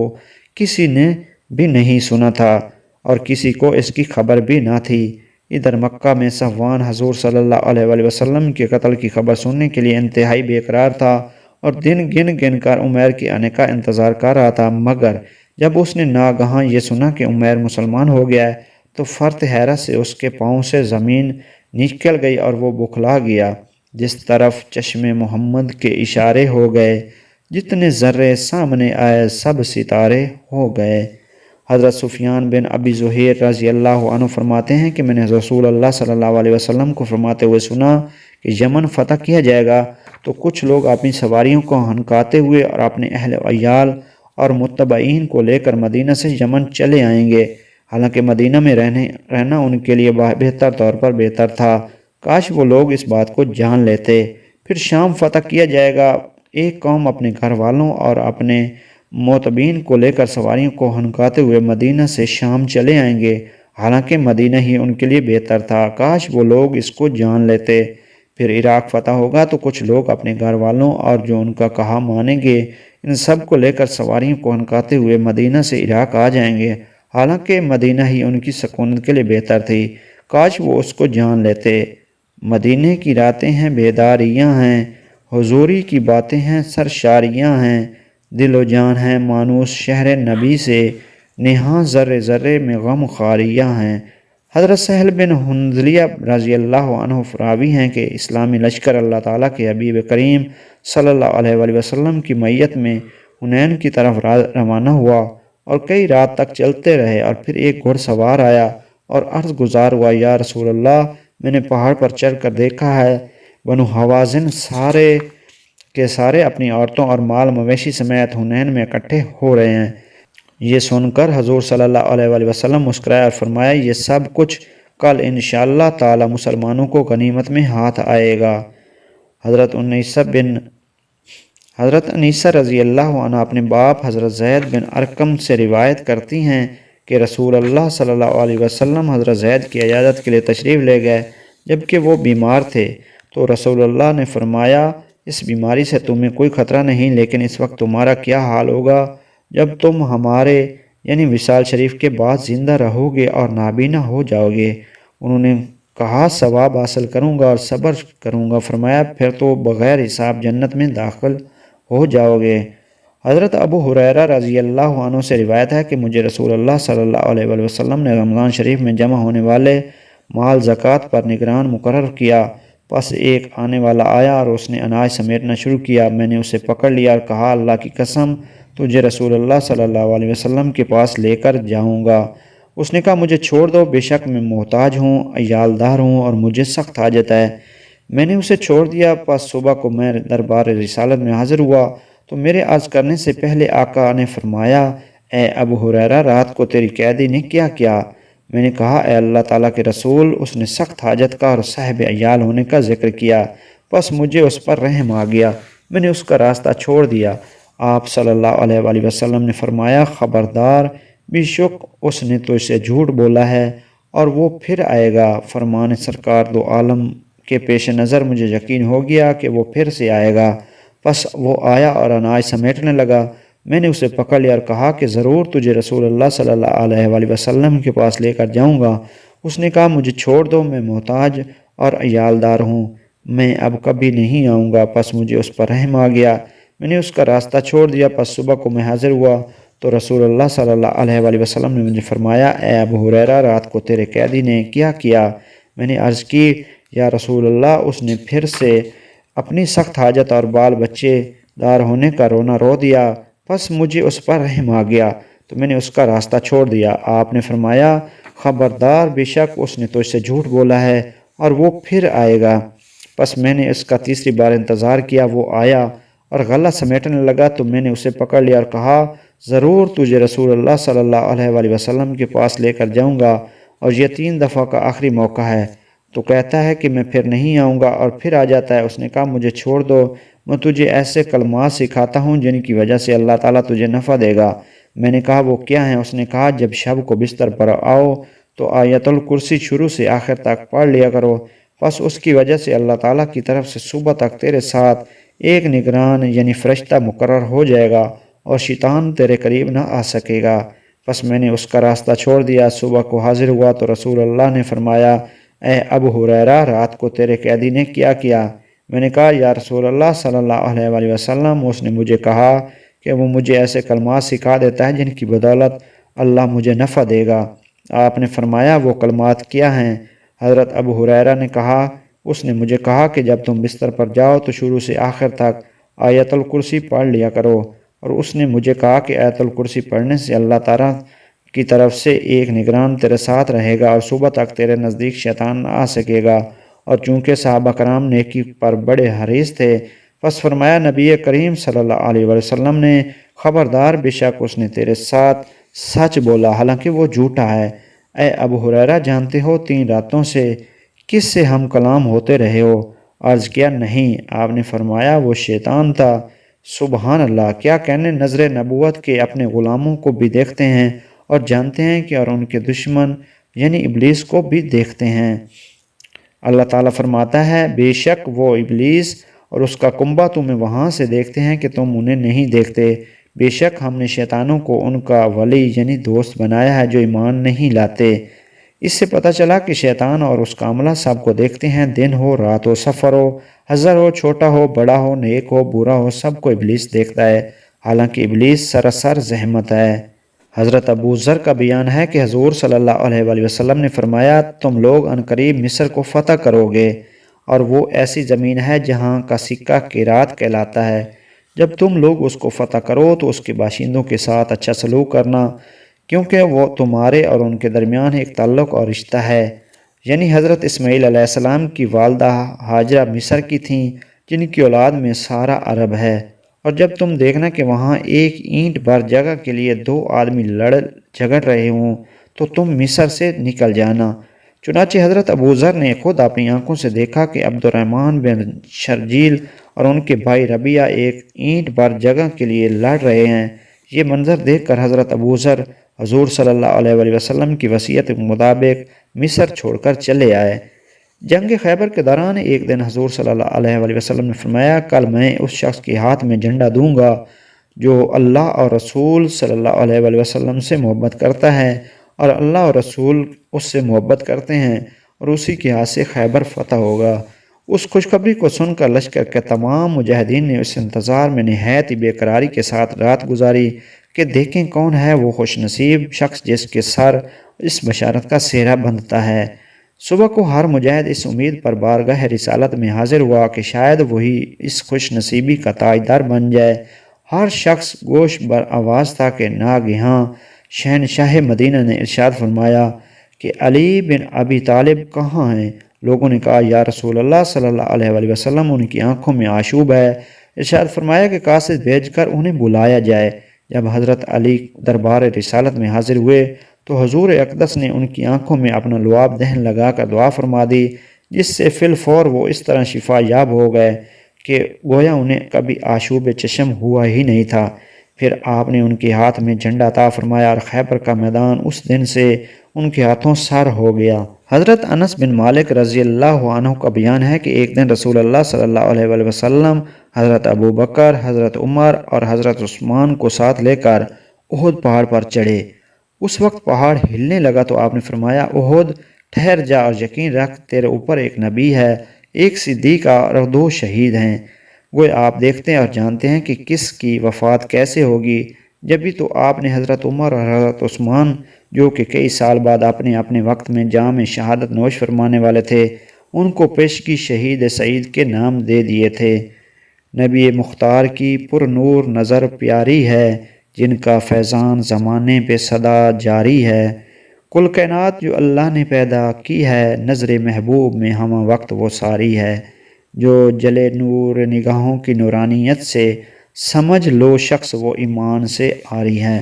Speaker 1: کسی نے بھی نہیں سنا تھا۔ اور کسی کو اس کی خبر بھی نہ تھی۔ ادھر مکہ میں صفوان حضور صلی اللہ علیہ وآلہ وسلم کے قتل کی خبر سننے کے لیے انتہائی بے قرار تھا اور دن گن گن کر عمیر کے آنے کا انتظار کر رہا تھا، مگر جب اس نے ناگہاں یہ سنا کہ عمیر مسلمان ہو گیا ہے تو فرط حیرت سے اس کے پاؤں سے زمین نکل گئی اور وہ بکھلا گیا۔ جس طرف چشم محمد کے اشارے ہو گئے، جتنے ذرے سامنے آئے سب ستارے ہو گئے۔ حضرت سفیان بن ابی زہیر رضی اللہ عنہ فرماتے ہیں کہ میں نے رسول اللہ صلی اللہ علیہ وسلم کو فرماتے ہوئے سنا کہ یمن فتح کیا جائے گا تو کچھ لوگ اپنی سواریوں کو ہنکاتے ہوئے اور اپنے اہل و عیال اور متبعین کو لے کر مدینہ سے یمن چلے آئیں گے، حالانکہ مدینہ میں رہنا ان کے لیے بہتر طور پر بہتر تھا۔ کاش وہ لوگ اس بات کو جان لیتے۔ پھر شام فتح کیا جائے گا، ایک قوم اپنے گھر والوں اور اپنے موتبین کو لے کر سواریوں کو ہنکاتے ہوئے مدینہ سے شام چلے آئیں گے، حالانکہ مدینہ ہی ان کے لیے بہتر تھا۔ کاش وہ لوگ اس کو جان لیتے۔ پھر عراق فتح ہوگا تو کچھ لوگ اپنے گھر والوں اور جو ان کا کہا مانیں گے ان سب کو لے کر سواریوں کو ہنکاتے ہوئے مدینہ سے عراق آ جائیں گے، حالانکہ مدینہ ہی ان کی سکونت کے لیے بہتر تھی۔ کاش وہ اس کو جان لیتے۔ مدینہ کی راتیں ہیں بیداریاں ہیں، حضوری کی باتیں ہیں سرشاریاں ہیں، دل و جان ہیں مانوس شہر نبی سے، نہاں ذرے ذرے میں غم خاریاں ہیں۔ حضرت سہل بن حنظلیہ رضی اللہ عنہ راوی ہیں کہ اسلامی لشکر اللہ تعالیٰ کے حبیب کریم صلی اللہ علیہ وآلہ وسلم کی معیت میں حنین کی طرف روانہ ہوا اور کئی رات تک چلتے رہے، اور پھر ایک گھڑ سوار آیا اور عرض گزار ہوا، یا رسول اللہ، میں نے پہاڑ پر چڑھ کر دیکھا ہے بنو حوازن سارے کے سارے اپنی عورتوں اور مال مویشی سمیت حنین میں اکٹھے ہو رہے ہیں۔ یہ سن کر حضور صلی اللہ علیہ وآلہ وسلم مسکرائے اور فرمایا، یہ سب کچھ کل انشاءاللہ تعالی مسلمانوں کو غنیمت میں ہاتھ آئے گا۔ حضرت انیسہ رضی اللہ عنہ اپنے باپ حضرت زید بن ارقم سے روایت کرتی ہیں کہ رسول اللہ صلی اللہ علیہ وسلم حضرت زید کی عیادت کے لیے تشریف لے گئے جبکہ وہ بیمار تھے، تو رسول اللہ نے فرمایا، اس بیماری سے تمہیں کوئی خطرہ نہیں، لیکن اس وقت تمہارا کیا حال ہوگا جب تم ہمارے یعنی وصال شریف کے بعد زندہ رہو گے اور نابینا ہو جاؤ گے۔ انہوں نے کہا، ثواب حاصل کروں گا اور صبر کروں گا۔ فرمایا، پھر تو بغیر حساب جنت میں داخل ہو جاؤ گے۔ حضرت ابو ہریرہ رضی اللہ عنہ سے روایت ہے کہ مجھے رسول اللہ صلی اللہ علیہ وآلہ وسلم نے رمضان شریف میں جمع ہونے والے مال زکوٰۃ پر نگران مقرر کیا۔ پس ایک آنے والا آیا اور اس نے اناج سمیٹنا شروع کیا۔ میں نے اسے پکڑ لیا اور کہا، اللہ کی قسم، تجھے رسول اللہ صلی اللہ علیہ وسلم کے پاس لے کر جاؤں گا۔ اس نے کہا، مجھے چھوڑ دو، بے شک میں محتاج ہوں، عیالدار ہوں اور مجھے سخت حاجت ہے۔ میں نے اسے چھوڑ دیا۔ پس صبح کو میں دربار رسالت میں حاضر ہوا تو میرے عرض کرنے سے پہلے آقا نے فرمایا، اے ابو ہریرہ، رات کو تیری قیدی نے کیا کیا؟ میں نے کہا، اے اللہ تعالیٰ کے رسول، اس نے سخت حاجت کا اور صاحب عیال ہونے کا ذکر کیا، پس مجھے اس پر رحم آ گیا، میں نے اس کا راستہ چھوڑ دیا۔ آپ صلی اللہ علیہ وآلہ وسلم نے فرمایا، خبردار، بے شک اس نے تو اسے جھوٹ بولا ہے اور وہ پھر آئے گا۔ فرمان سرکار دو عالم کے پیش نظر مجھے یقین ہو گیا کہ وہ پھر سے آئے گا۔ پس وہ آیا اور اناج سمیٹنے لگا۔ میں نے اسے پکڑ لیا اور کہا کہ ضرور تجھے رسول اللہ صلی اللہ علیہ وآلہ وسلم کے پاس لے کر جاؤں گا۔ اس نے کہا، مجھے چھوڑ دو، میں محتاج اور عیالدار ہوں، میں اب کبھی نہیں آؤں گا۔ پس مجھے اس پر رحم آ گیا، میں نے اس کا راستہ چھوڑ دیا۔ پس صبح کو میں حاضر ہوا تو رسول اللہ صلی اللہ علیہ وآلہ وسلم نے مجھے فرمایا، اے ابو ہریرہ، رات کو تیرے قیدی نے کیا کیا؟ میں نے عرض کی، یا رسول اللہ، اس نے پھر سے اپنی سخت حاجت اور بال بچے دار ہونے کا رونا رو دیا، پس مجھے اس پر رحم آ گیا تو میں نے اس کا راستہ چھوڑ دیا۔ آپ نے فرمایا، خبردار، بے شک اس نے تو اس سے جھوٹ بولا ہے اور وہ پھر آئے گا۔ پس میں نے اس کا تیسری بار انتظار کیا، وہ آیا اور غلہ سمیٹنے لگا تو میں نے اسے پکڑ لیا اور کہا، ضرور تجھے رسول اللہ صلی اللہ علیہ وآلہ وسلم کے پاس لے کر جاؤں گا اور یہ 3 دفعہ کا آخری موقع ہے۔ تو کہتا ہے کہ میں پھر نہیں آؤں گا اور پھر آ جاتا ہے۔ اس نے کہا، مجھے چھوڑ دو، میں تجھے ایسے کلمات سکھاتا ہوں جن کی وجہ سے اللہ تعالیٰ تجھے نفع دے گا۔ میں نے کہا، وہ کیا ہیں؟ اس نے کہا، جب شب کو بستر پر آؤ تو آیت الکرسی شروع سے آخر تک پڑھ لیا کرو، پس اس کی وجہ سے اللہ تعالیٰ کی طرف سے صبح تک تیرے ساتھ ایک نگران یعنی فرشتہ مقرر ہو جائے گا اور شیطان تیرے قریب نہ آ سکے گا۔ بس میں نے اس کا راستہ چھوڑ دیا۔ صبح کو حاضر ہوا تو رسول اللہ نے فرمایا، اے ابو ہریرہ، رات کو تیرے قیدی نے کیا کیا؟ میں نے کہا، یا رسول اللہ صلی اللہ علیہ وآلہ وسلم، اس نے مجھے کہا کہ وہ مجھے ایسے کلمات سکھا دیتا ہے جن کی بدولت اللہ مجھے نفع دے گا۔ آپ نے فرمایا، وہ کلمات کیا ہیں؟ حضرت ابو ہریرہ نے کہا، اس نے مجھے کہا کہ جب تم بستر پر جاؤ تو شروع سے آخر تک آیت الکرسی پڑھ لیا کرو، اور اس نے مجھے کہا کہ آیت الکرسی پڑھنے سے اللہ تعالیٰ کی طرف سے ایک نگران تیرے ساتھ رہے گا اور صبح تک تیرے نزدیک شیطان نہ آ سکے گا۔ اور چونکہ صحابہ کرام نیکی پر بڑے حریص تھے، پس فرمایا نبی کریم صلی اللہ علیہ وسلم نے، خبردار، بے شک اس نے تیرے ساتھ سچ بولا حالانکہ وہ جھوٹا ہے۔ اے ابو ہریرہ، جانتے ہو 3 راتوں سے کس سے ہم کلام ہوتے رہے ہو؟ عرض کیا، نہیں۔ آپ نے فرمایا، وہ شیطان تھا۔ سبحان اللہ! کیا کہنے، نظر نبوت کے اپنے غلاموں کو بھی دیکھتے ہیں اور جانتے ہیں کہ اور ان کے دشمن یعنی ابلیس کو بھی دیکھتے ہیں۔ اللہ تعالیٰ فرماتا ہے، بے شک وہ ابلیس اور اس کا کنبہ تمہیں وہاں سے دیکھتے ہیں کہ تم انہیں نہیں دیکھتے۔ بے شک ہم نے شیطانوں کو ان کا ولی یعنی دوست بنایا ہے جو ایمان نہیں لاتے۔ اس سے پتہ چلا کہ شیطان اور اس کا عملہ سب کو دیکھتے ہیں، دن ہو، رات ہو، سفر ہو، حضر ہو، چھوٹا ہو، بڑا ہو، نیک ہو، برا ہو، سب کو ابلیس دیکھتا ہے، حالانکہ ابلیس سراسر زحمت ہے۔ حضرت ابو ذر کا بیان ہے کہ حضور صلی اللہ علیہ وآلہ وسلم نے فرمایا، تم لوگ عنقریب مصر کو فتح کرو گے، اور وہ ایسی زمین ہے جہاں کا سکہ قیراط کہلاتا ہے۔ جب تم لوگ اس کو فتح کرو تو اس کے باشندوں کے ساتھ اچھا سلوک کرنا، کیونکہ وہ تمہارے اور ان کے درمیان ایک تعلق اور رشتہ ہے۔ یعنی حضرت اسماعیل علیہ السلام کی والدہ ہاجرہ مصر کی تھیں، جن کی اولاد میں سارا عرب ہے۔ اور جب تم دیکھنا کہ وہاں ایک اینٹ بھر جگہ کے لیے 2 آدمی لڑ جھگڑ رہے ہوں تو تم مصر سے نکل جانا۔ چنانچہ حضرت ابو ذر نے خود اپنی آنکھوں سے دیکھا کہ عبد الرحمن بن شرجیل اور ان کے بھائی ربیعہ ایک اینٹ بھر جگہ کے لیے لڑ رہے ہیں۔ یہ منظر دیکھ کر حضرت ابو ذر حضور صلی اللہ علیہ وآلہ وسلم کی وصیت کے مطابق مصر چھوڑ کر چلے آئے۔ جنگ خیبر کے دوران ایک دن حضور صلی اللہ علیہ وآلہ وسلم نے فرمایا، کل میں اس شخص کے ہاتھ میں جھنڈا دوں گا جو اللہ اور رسول صلی اللہ علیہ وآلہ وسلم سے محبت کرتا ہے اور اللہ اور رسول اس سے محبت کرتے ہیں، اور اسی کے ہاتھ سے خیبر فتح ہوگا۔ اس خوشخبری کو سن کر لشکر کے تمام مجاہدین نے اس انتظار میں نہایت بے قراری کے ساتھ رات گزاری کہ دیکھیں کون ہے وہ خوش نصیب شخص جس کے سر اس بشارت کا سہرا بندھتا ہے۔ صبح کو ہر مجاہد اس امید پر بارگاہ رسالت میں حاضر ہوا کہ شاید وہی اس خوش نصیبی کا تاجدار بن جائے۔ ہر شخص گوش بر آواز تھا کہ ناگہاں شہنشاہ مدینہ نے ارشاد فرمایا کہ علی بن ابی طالب کہاں ہیں؟ لوگوں نے کہا، یا رسول اللہ صلی اللہ علیہ وآلہ وسلم، ان کی آنکھوں میں آشوب ہے۔ ارشاد فرمایا کہ قاصد بھیج کر انہیں بلایا جائے۔ جب حضرت علی دربار رسالت میں حاضر ہوئے تو حضور اقدس نے ان کی آنکھوں میں اپنا لعاب دہن لگا کر دعا فرما دی، جس سے فی الفور وہ اس طرح شفا یاب ہو گئے کہ گویا انہیں کبھی آشوب چشم ہوا ہی نہیں تھا۔ پھر آپ نے ان کے ہاتھ میں جھنڈا عطا فرمایا اور خیبر کا میدان اس دن سے ان کے ہاتھوں سر ہو گیا۔ حضرت انس بن مالک رضی اللہ عنہ کا بیان ہے کہ ایک دن رسول اللہ صلی اللہ علیہ وآلہ وسلم حضرت ابو بکر، حضرت عمر اور حضرت عثمان کو ساتھ لے کر احد پہاڑ پر چڑھے۔ اس وقت پہاڑ ہلنے لگا تو آپ نے فرمایا، احد، ٹھہر جا اور یقین رکھ تیرے اوپر ایک نبی ہے، ایک صدیق اور 2 شہید ہیں۔ وہ آپ دیکھتے ہیں اور جانتے ہیں کہ کس کی وفات کیسے ہوگی۔ جبھی تو آپ نے حضرت عمر اور حضرت عثمان، جو کہ کئی سال بعد اپنے اپنے وقت میں جام شہادت نوش فرمانے والے تھے، ان کو پیشگی شہید سعید کے نام دے دیے تھے۔ نبی مختار کی پر نور نظر پیاری ہے، جن کا فیضان زمانے پہ صدا جاری ہے۔ کل کائنات جو اللہ نے پیدا کی ہے، نظر محبوب میں ہمہ وقت وہ ساری ہے۔ جو جلے نور نگاہوں کی نورانیت سے، سمجھ لو شخص وہ ایمان سے عاری ہے۔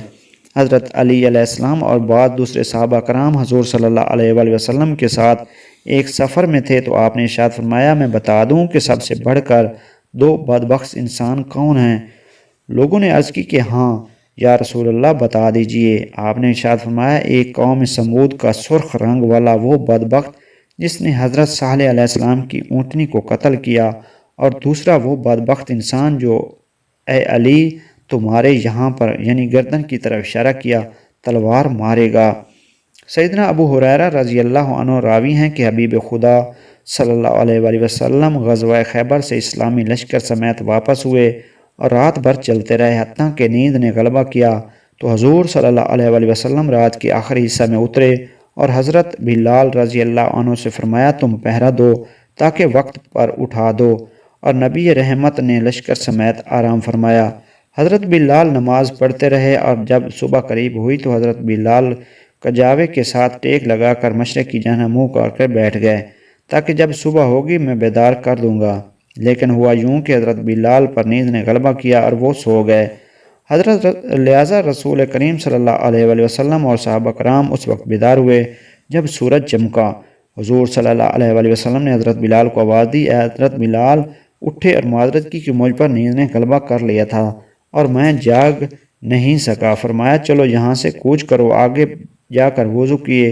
Speaker 1: حضرت علی علیہ السلام اور بعض دوسرے صحابہ کرام حضور صلی اللہ علیہ وآلہ وسلم کے ساتھ ایک سفر میں تھے تو آپ نے ارشاد فرمایا، میں بتا دوں کہ سب سے بڑھ کر 2 بدبخت انسان کون ہیں؟ لوگوں نے عرض کی کہ ہاں یا رسول اللہ بتا دیجئے۔ آپ نے ارشاد فرمایا، ایک قوم سمود کا سرخ رنگ والا وہ بدبخت جس نے حضرت صالح علیہ السلام کی اونٹنی کو قتل کیا، اور دوسرا وہ بدبخت انسان جو اے علی تمہارے یہاں پر یعنی گردن کی طرف اشارہ کیا تلوار مارے گا۔ سیدنا ابو ہریرہ رضی اللہ عنہ راوی ہیں کہ حبیب خدا صلی اللہ علیہ وآلہ وسلم غزوہ خیبر سے اسلامی لشکر سمیت واپس ہوئے اور رات بھر چلتے رہے، حتیٰ کہ نیند نے غلبہ کیا تو حضور صلی اللہ علیہ وآلہ وسلم رات کے آخری حصہ میں اترے اور حضرت بلال رضی اللہ عنہ سے فرمایا تم پہرا دو تاکہ وقت پر اٹھا دو، اور نبی رحمت نے لشکر سمیت آرام فرمایا۔ حضرت بلال نماز پڑھتے رہے اور جب صبح قریب ہوئی تو حضرت بلال کجاوے کے ساتھ ٹیک لگا کر مشرق کی جانب منہ کر کے بیٹھ گئے تاکہ جب صبح ہوگی میں بیدار کر دوں گا، لیکن ہوا یوں کہ حضرت بلال پر نیند نے غلبہ کیا اور وہ سو گئے۔ لہذا رسول کریم صلی اللہ علیہ وآلہ وسلم اور صحابہ کرام اس وقت بیدار ہوئے جب سورج چمکا۔ حضور صلی اللہ علیہ وآلہ وسلم نے حضرت بلال کو آواز دی، اے حضرت بلال اٹھے اور معذرت کی کہ مجھ پر نیند نے غلبہ کر لیا تھا اور میں جاگ نہیں سکا۔ فرمایا چلو یہاں سے کوچ کرو۔ آگے جا کر وضو کیے،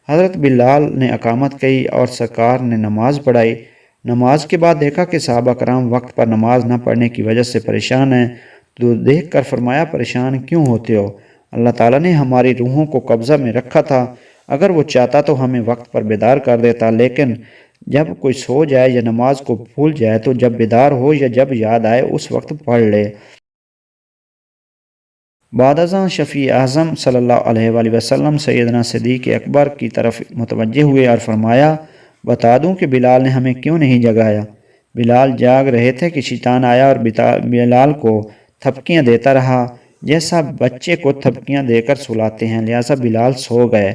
Speaker 1: حضرت بلال نے اقامت کہی اور سرکار نے نماز پڑھائی۔ نماز کے بعد دیکھا کہ صحابہ کرام وقت پر نماز نہ پڑھنے کی وجہ سے پریشان ہیں، تو دیکھ کر فرمایا پریشان کیوں ہوتے ہو؟ اللہ تعالیٰ نے ہماری روحوں کو قبضہ میں رکھا تھا، اگر وہ چاہتا تو ہمیں وقت پر بیدار کر دیتا، لیکن جب کوئی سو جائے یا نماز کو بھول جائے تو جب بیدار ہو یا جب یاد آئے اس وقت پڑھ لے۔ بعد ازاں شفیع اعظم صلی اللہ علیہ وآلہ وسلم سیدنا صدیق اکبر کی طرف متوجہ ہوئے اور فرمایا بتا دوں کہ بلال نے ہمیں کیوں نہیں جگایا؟ بلال جاگ رہے تھے کہ شیطان آیا اور بلال کو تھپکیاں دیتا رہا جیسا بچے کو تھپکیاں دے کر سلاتے ہیں، لہذا بلال سو گئے۔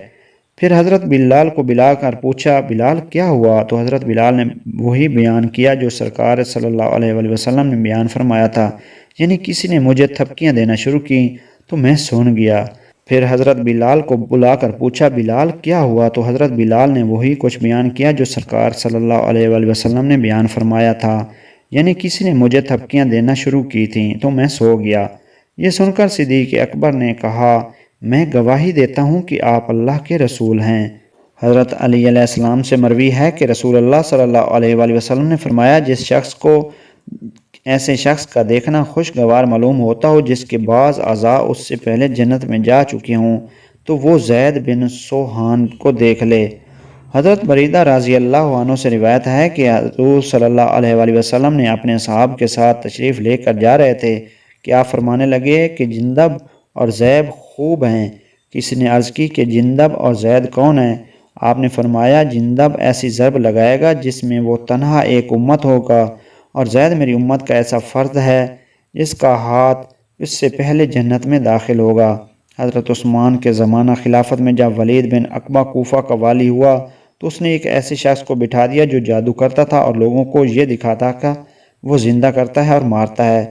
Speaker 1: پھر حضرت بلال کو بلا کر پوچھا بلال کیا ہوا؟ تو حضرت بلال نے وہی بیان کیا جو سرکار صلی اللہ علیہ وآلہ وسلم نے بیان فرمایا تھا، یعنی کسی نے مجھے تھپکیاں دینا شروع کی تو میں سون گیا۔ پھر حضرت بلال کو بلا کر پوچھا بلال کیا ہوا؟ تو حضرت بلال نے وہی کچھ بیان کیا جو سرکار صلی اللہ علیہ وآلہ وسلم نے بیان فرمایا تھا، یعنی کسی نے مجھے تھپکیاں دینا شروع کی تھیں تو میں سو گیا۔ یہ سن کر صدیق اکبر نے کہا میں گواہی دیتا ہوں کہ آپ اللہ کے رسول ہیں۔ حضرت علی علیہ السلام سے مروی ہے کہ رسول اللہ صلی اللہ علیہ وآلہ وسلم نے فرمایا جس شخص کو ایسے شخص کا دیکھنا خوشگوار معلوم ہوتا ہو جس کے بعض اعضاء اس سے پہلے جنت میں جا چکے ہوں تو وہ زید بن سوحان کو دیکھ لے۔ حضرت بریدہ رضی اللہ عنہ سے روایت ہے کہ حضور صلی اللہ علیہ وآلہ وسلم نے اپنے اصحاب کے ساتھ تشریف لے کر جا رہے تھے کہ آپ فرمانے لگے کہ جندب اور زیب خوب ہیں۔ کسی نے عرض کی کہ جندب اور زید کون ہیں؟ آپ نے فرمایا جندب ایسی ضرب لگائے گا جس میں وہ تنہا ایک امت ہوگا، اور زید میری امت کا ایسا فرد ہے جس کا ہاتھ اس سے پہلے جنت میں داخل ہوگا۔ حضرت عثمان کے زمانہ خلافت میں جب ولید بن عقبہ کوفہ کا والی ہوا تو اس نے ایک ایسے شخص کو بٹھا دیا جو جادو کرتا تھا اور لوگوں کو یہ دکھاتا کہ وہ زندہ کرتا ہے اور مارتا ہے۔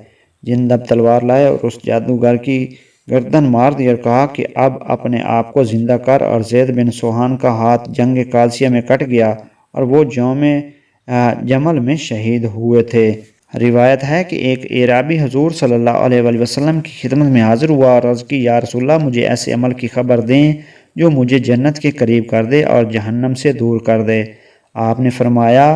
Speaker 1: جندب تلوار لائے اور اس جادوگر کی گردن مار دی اور کہا کہ اب اپنے آپ کو زندہ کر، اور زید بن سوحان کا ہاتھ جنگ قادسیہ میں کٹ گیا اور وہ یوم جمل میں شہید ہوئے تھے۔ روایت ہے کہ ایک اعرابی حضور صلی اللہ علیہ وآلہ وسلم کی خدمت میں حاضر ہوا اور عرض کی یا رسول اللہ مجھے ایسے عمل کی خبر دیں جو مجھے جنت کے قریب کر دے اور جہنم سے دور کر دے۔ آپ نے فرمایا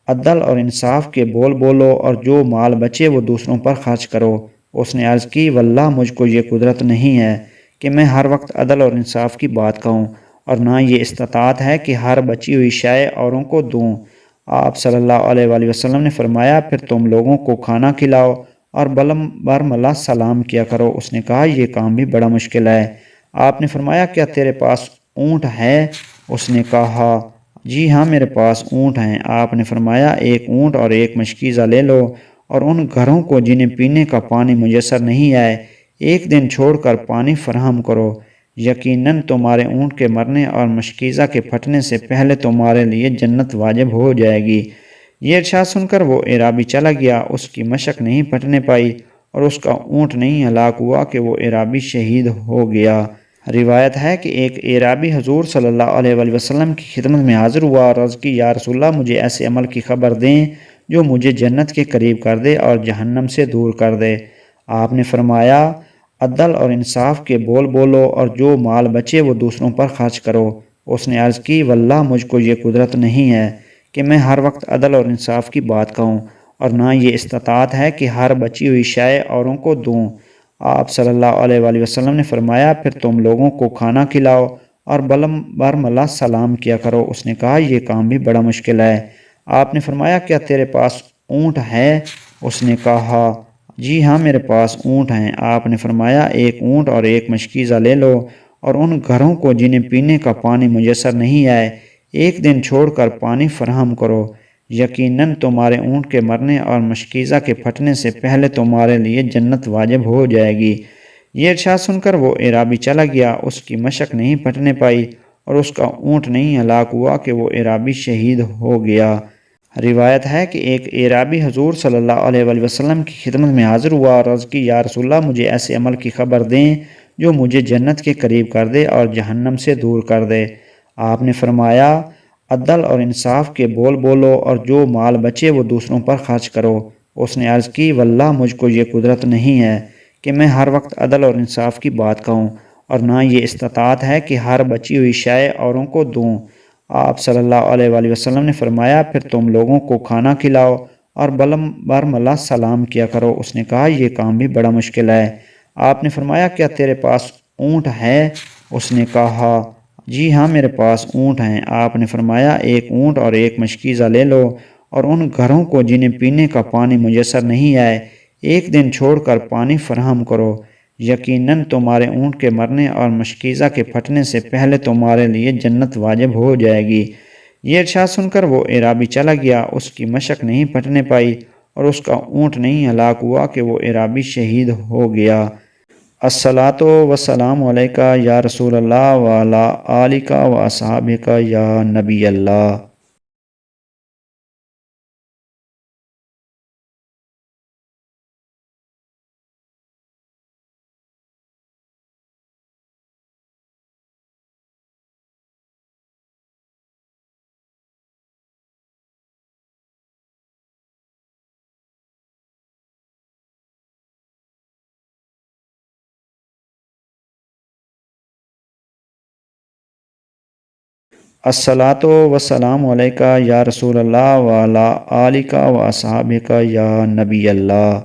Speaker 1: عدل اور انصاف کے بول بولو اور جو مال بچے وہ دوسروں پر خرچ کرو۔ اس نے عرض کی واللہ مجھ کو یہ قدرت نہیں ہے کہ میں ہر وقت عدل اور انصاف کی بات کہوں، اور نہ یہ استطاعت ہے کہ ہر بچی ہوئی شے اوروں کو دوں۔ آپ صلی اللہ علیہ وآلہ وسلم نے فرمایا پھر تم لوگوں کو کھانا کھلاؤ اور برملا سلام کیا کرو۔ اس نے کہا یہ کام بھی بڑا مشکل ہے۔ آپ نے فرمایا کیا تیرے پاس اونٹ ہے؟ اس نے کہا جی ہاں میرے پاس اونٹ ہیں۔ آپ نے فرمایا ایک اونٹ اور ایک مشکیزہ لے لو، اور ان گھروں کو جنہیں پینے کا پانی میسر نہیں آئے ایک دن چھوڑ کر پانی فراہم کرو، یقیناً تمہارے اونٹ کے مرنے اور مشکیزہ کے پھٹنے سے پہلے تمہارے لیے جنت واجب ہو جائے گی۔ یہ ارشاد سن کر وہ اعرابی چلا گیا، اس کی مشق نہیں پھٹنے پائی اور اس کا اونٹ نہیں ہلاک ہوا کہ وہ اعرابی شہید ہو گیا۔ روایت ہے کہ ایک اعرابی حضور صلی اللہ علیہ وآلہ وسلم کی خدمت میں حاضر ہوا اور عرض کی یا رسول اللہ مجھے ایسے عمل کی خبر دیں جو مجھے جنت کے قریب کر دے اور جہنم سے دور کر دے۔ آپ نے فرمایا عدل اور انصاف کے بول بولو اور جو مال بچے وہ دوسروں پر خرچ کرو۔ اس نے عرض کی واللہ مجھ کو یہ قدرت نہیں ہے کہ میں ہر وقت عدل اور انصاف کی بات کہوں، اور نہ یہ استطاعت ہے کہ ہر بچی ہوئی شے اوروں کو دوں۔ آپ صلی اللہ علیہ وآلہ وسلم نے فرمایا پھر تم لوگوں کو کھانا کھلاؤ اور برملا سلام کیا کرو۔ اس نے کہا یہ کام بھی بڑا مشکل ہے۔ آپ نے فرمایا کیا تیرے پاس اونٹ ہے؟ اس نے کہا جی ہاں میرے پاس اونٹ ہیں۔ آپ نے فرمایا ایک اونٹ اور ایک مشکیزہ لے لو اور ان گھروں کو جنہیں پینے کا پانی میسر نہیں ہے ایک دن چھوڑ کر پانی فراہم کرو، یقیناً تمہارے اونٹ کے مرنے اور مشکیزہ کے پھٹنے سے پہلے تمہارے لیے جنت واجب ہو جائے گی۔ یہ ارشاد سن کر وہ اعرابی چلا گیا، اس کی مشق نہیں پھٹنے پائی اور اس کا اونٹ نہیں ہلاک ہوا کہ وہ اعرابی شہید ہو گیا۔ روایت ہے کہ ایک اعرابی حضور صلی اللہ علیہ وآلہ وسلم کی خدمت میں حاضر ہوا اور عرض کی یا رسول اللہ مجھے ایسے عمل کی خبر دیں جو مجھے جنت کے قریب کر دے اور جہنم سے دور کر دے۔ آپ نے فرمایا عدل اور انصاف کے بول بولو اور جو مال بچے وہ دوسروں پر خرچ کرو۔ اس نے عرض کی واللہ مجھ کو یہ قدرت نہیں ہے کہ میں ہر وقت عدل اور انصاف کی بات کہوں اور نہ یہ استطاعت ہے کہ ہر بچی ہوئی شے اوروں کو دوں۔ آپ صلی اللہ علیہ وآلہ وسلم نے فرمایا پھر تم لوگوں کو کھانا کھلاؤ اور برملا سلام کیا کرو۔ اس نے کہا یہ کام بھی بڑا مشکل ہے۔ آپ نے فرمایا کیا تیرے پاس اونٹ ہے؟ اس نے کہا جی ہاں میرے پاس اونٹ ہیں۔ آپ نے فرمایا ایک اونٹ اور ایک مشکیزہ لے لو اور ان گھروں کو جنہیں پینے کا پانی میسر نہیں ہے ایک دن چھوڑ کر پانی فراہم کرو، یقیناً تمہارے اونٹ کے مرنے اور مشکیزہ کے پھٹنے سے پہلے تمہارے لیے جنت واجب ہو جائے گی۔ یہ ارشاد سن کر وہ اعرابی چلا گیا، اس کی مشق نہیں پھٹنے پائی اور اس کا اونٹ نہیں ہلاک ہوا کہ وہ اعرابی شہید ہو گیا۔ الصلاۃ والسلام علیکہ یا رسول اللہ وعلی آلکہ و اصحابکہ یا نبی اللہ۔ الصلاۃ والسلام علیکہ یا رسول اللہ وعلی آلکہ و اصحابکہ یا نبی اللہ۔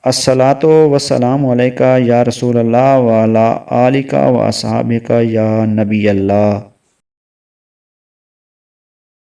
Speaker 1: الصلاۃ والسلام علیکہ یا رسول اللہ وعلی آلکہ و اصحابکہ یا نبی اللہ۔